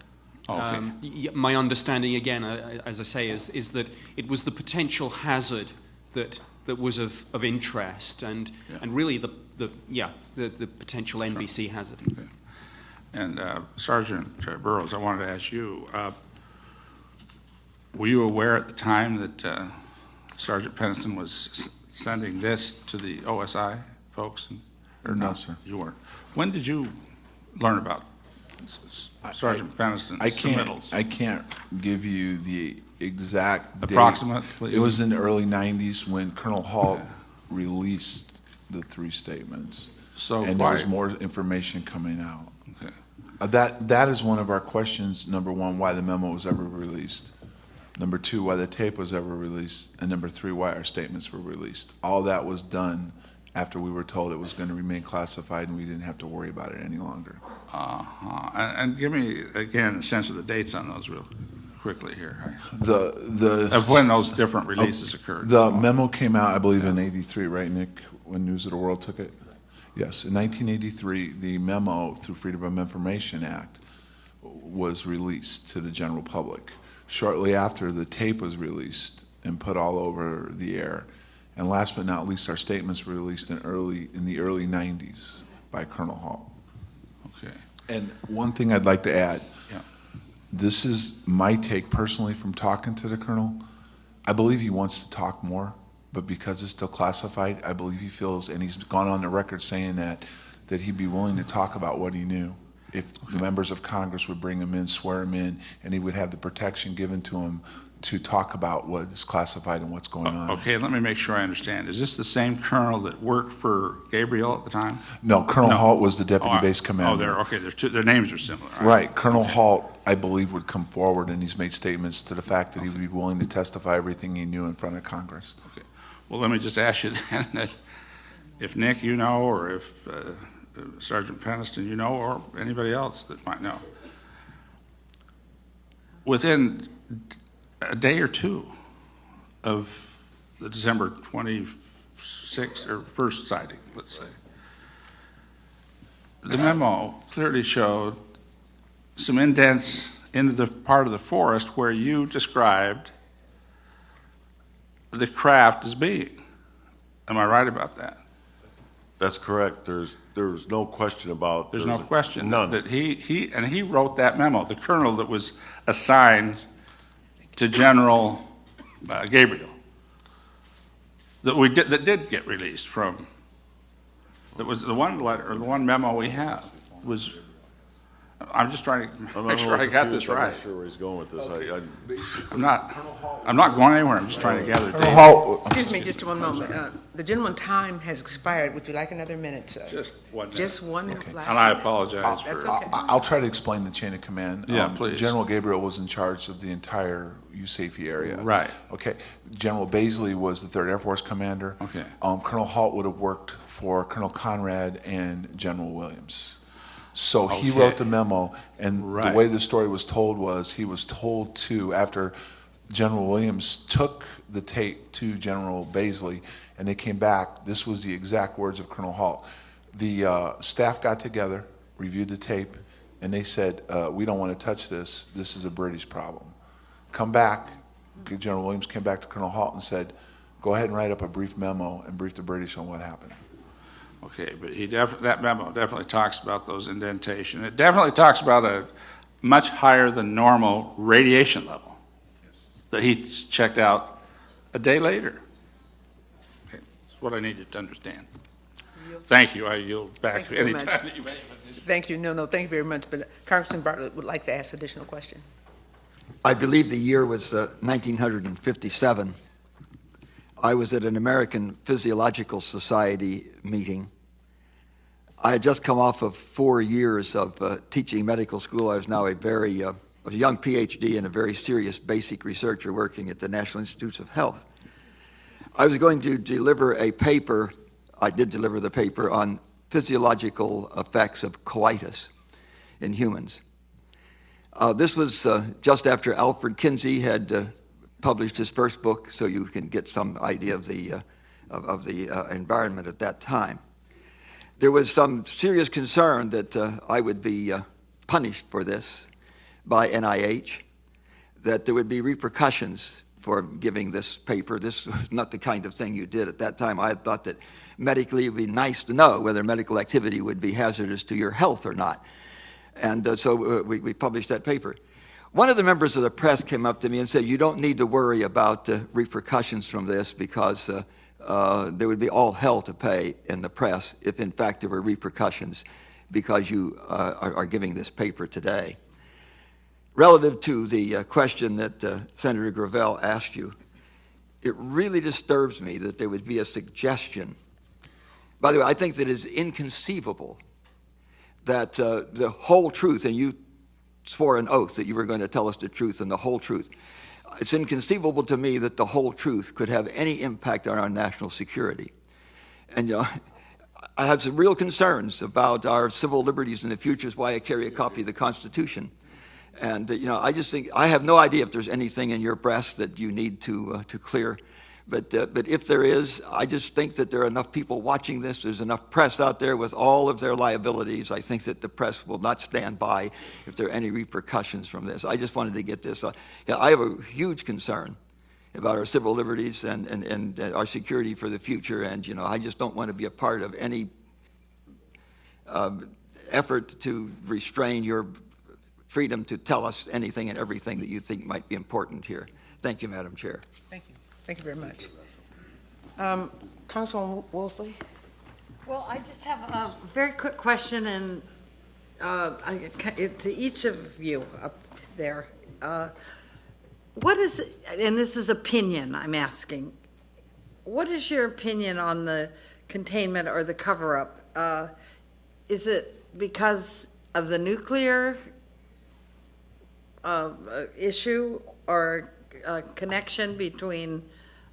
Okay. My understanding, again, as I say, is that it was the potential hazard that was of interest, and really the potential NBC hazard. Okay. And Sergeant Burroughs, I wanted to ask you, were you aware at the time that Sergeant Peniston was sending this to the OSI folks? Or No, sir. You weren't. When did you learn about Sergeant Peniston's submittals? I can't give you the exact date. Approximately? It was in the early 90s when Colonel Hall released the 3 statements. So and there was more information coming out. Okay. That is one of our questions. Number 1, why the memo was ever released. Number 2, why the tape was ever released. And number 3, why our statements were released. All that was done after we were told it was going to remain classified and we didn't have to worry about it any longer. And give me, again, a sense of the dates on those real quickly here, The of when those different releases occurred. The memo came out, I believe, in '83, right, Nick, when News of the World took it? Yes, in 1983, the memo through Freedom of Information Act was released to the general public. Shortly after, the tape was released and put all over the air. And last but not least, our statements were released in the early 90s by Colonel Hall. Okay. And one thing I'd like to add, Yeah. this is my take personally from talking to the Colonel. I believe he wants to talk more, but because it's still classified, I believe he feels, and he's gone on the record saying that he'd be willing to talk about what he knew if the members of Congress would bring him in, swear him in, and he would have the protection given to him to talk about what is classified and what's going on. Okay, let me make sure I understand. Is this the same colonel that worked for Gabriel at the time? No, Colonel Halt was the deputy base Oh, commander. their names are similar. Right. Colonel Halt, I believe, would come forward, and he's made statements to the fact that he would be willing to testify everything he knew in front of Congress. Okay. Well, let me just ask you then, that if Nick, you know, or if Sergeant Peniston, you know, or anybody else that might know, within a day or two of the December 26th or first sighting, let's say, the memo clearly showed some indents into the part of the forest where you described the craft as being. Am I right about that? That's correct. There's no question about. There's no question. None. That he wrote that memo, the colonel that was assigned to General Gabriel, that did get released from. That was the one letter, or the one memo we have was. I'm just trying to make sure I got this right. I'm not sure where he's going with this. I'm not going anywhere. I'm just trying to gather data. Excuse me, just one moment. The gentleman's time has expired. Would you like another minute, sir? Just 1 minute. Just one Okay. last And I minute. apologize That's for. okay. I'll try to explain the chain of command. Yeah, please. General Gabriel was in charge of the entire USAFE area. Right. Okay. General Baisley was the 3rd Air Force commander. Okay. Colonel Halt would have worked for Colonel Conrad and General Williams. So he Okay. wrote the memo, and Right. the way the story was told was he was told to, after General Williams took the tape to General Baisley, and they came back, this was the exact words of Colonel Halt. The staff got together, reviewed the tape, and they said, we don't want to touch this. This is a British problem. Come back. General Williams came back to Colonel Halt and said, go ahead and write up a brief memo and brief the British on what happened. Okay, but that memo definitely talks about those indentation. It definitely talks about a much higher than normal radiation level that he checked out a day later. Okay, that's what I needed to understand. Thank you. I yield back Thank you very anytime much. you may. Thank you. No, thank you very much. But Congressman Bartlett would like to ask additional question. I believe the year was 1957. I was at an American Physiological Society meeting. I had just come off of 4 years of teaching medical school. I was now a young PhD and a very serious basic researcher working at the National Institutes of Health. I was going to deliver a paper. I did deliver the paper on physiological effects of coitus in humans. This was just after Alfred Kinsey had published his first book, so you can get some idea of the environment at that time. There was some serious concern that I would be punished for this by NIH, that there would be repercussions for giving this paper. This was not the kind of thing you did at that time. I had thought that medically it would be nice to know whether medical activity would be hazardous to your health or not. And so we published that paper. One of the members of the press came up to me and said, you don't need to worry about repercussions from this because there would be all hell to pay in the press if in fact there were repercussions because you are giving this paper today. Relative to the question that Senator Gravel asked you, it really disturbs me that there would be a suggestion. By the way, I think that it is inconceivable that the whole truth, and you swore an oath that you were going to tell us the truth and the whole truth. It's inconceivable to me that the whole truth could have any impact on our national security. And I have some real concerns about our civil liberties in the future, is why I carry a copy of the Constitution. And, I just think, I have no idea if there's anything in your breast that you need to clear. But if there is, I just think that there are enough people watching this. There's enough press out there with all of their liabilities. I think that the press will not stand by if there are any repercussions from this. I just wanted to get this. I have a huge concern about our civil liberties and our security for the future. And, I just don't want to be a part of any effort to restrain your freedom to tell us anything and everything that you think might be important here. Thank you, Madam Chair. Thank you. Thank you very much. Councilwoman Wolseley? Well, I just have a very quick question, and to each of you up there. What is, and this is opinion I'm asking, what is your opinion on the containment or the cover-up? Is it because of the nuclear issue or connection between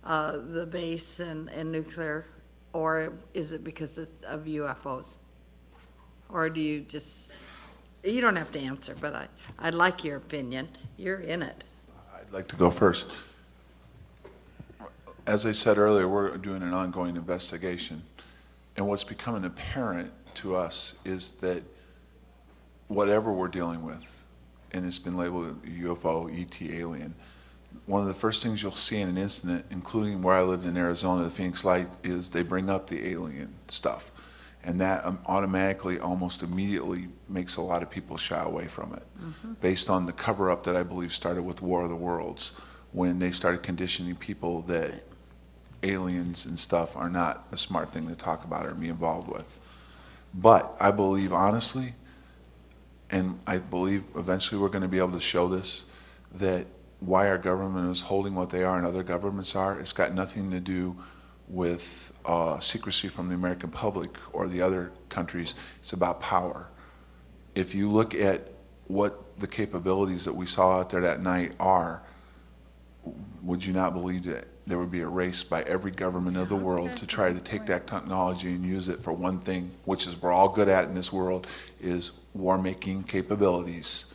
the base and nuclear, or is it because of UFOs? Or do you just, you don't have to answer, but I'd like your opinion. You're in it. I'd like to go first. As I said earlier, we're doing an ongoing investigation, and what's becoming apparent to us is that whatever we're dealing with, and it's been labeled UFO, ET, alien, one of the first things you'll see in an incident, including where I lived in Arizona, the Phoenix Light, is they bring up the alien stuff. And that automatically, almost immediately, makes a lot of people shy away from it, based on the cover-up that I believe started with War of the Worlds, when they started conditioning people that aliens and stuff are not a smart thing to talk about or be involved with. But I believe, honestly, and I believe eventually we're going to be able to show this, that why our government is holding what they are and other governments are, it's got nothing to do with secrecy from the American public or the other countries. It's about power. If you look at what the capabilities that we saw out there that night are, would you not believe that there would be a race by every government of the world to try to take that technology and use it for one thing, which is we're all good at in this world, is war-making capabilities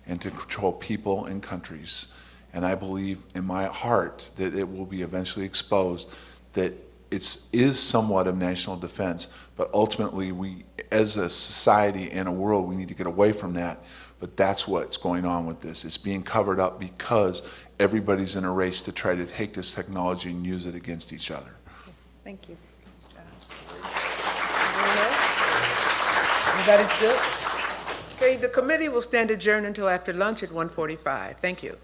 and to control people and countries. And I believe in my heart that it will be eventually exposed that it is somewhat of national defense, but ultimately we, as a society and a world, we need to get away from that. But that's what's going on with this. It's being covered up because everybody's in a race to try to take this technology and use it against each other. Thank you. Everybody's good? Okay, the committee will stand adjourned until after lunch at 1:45. Thank you.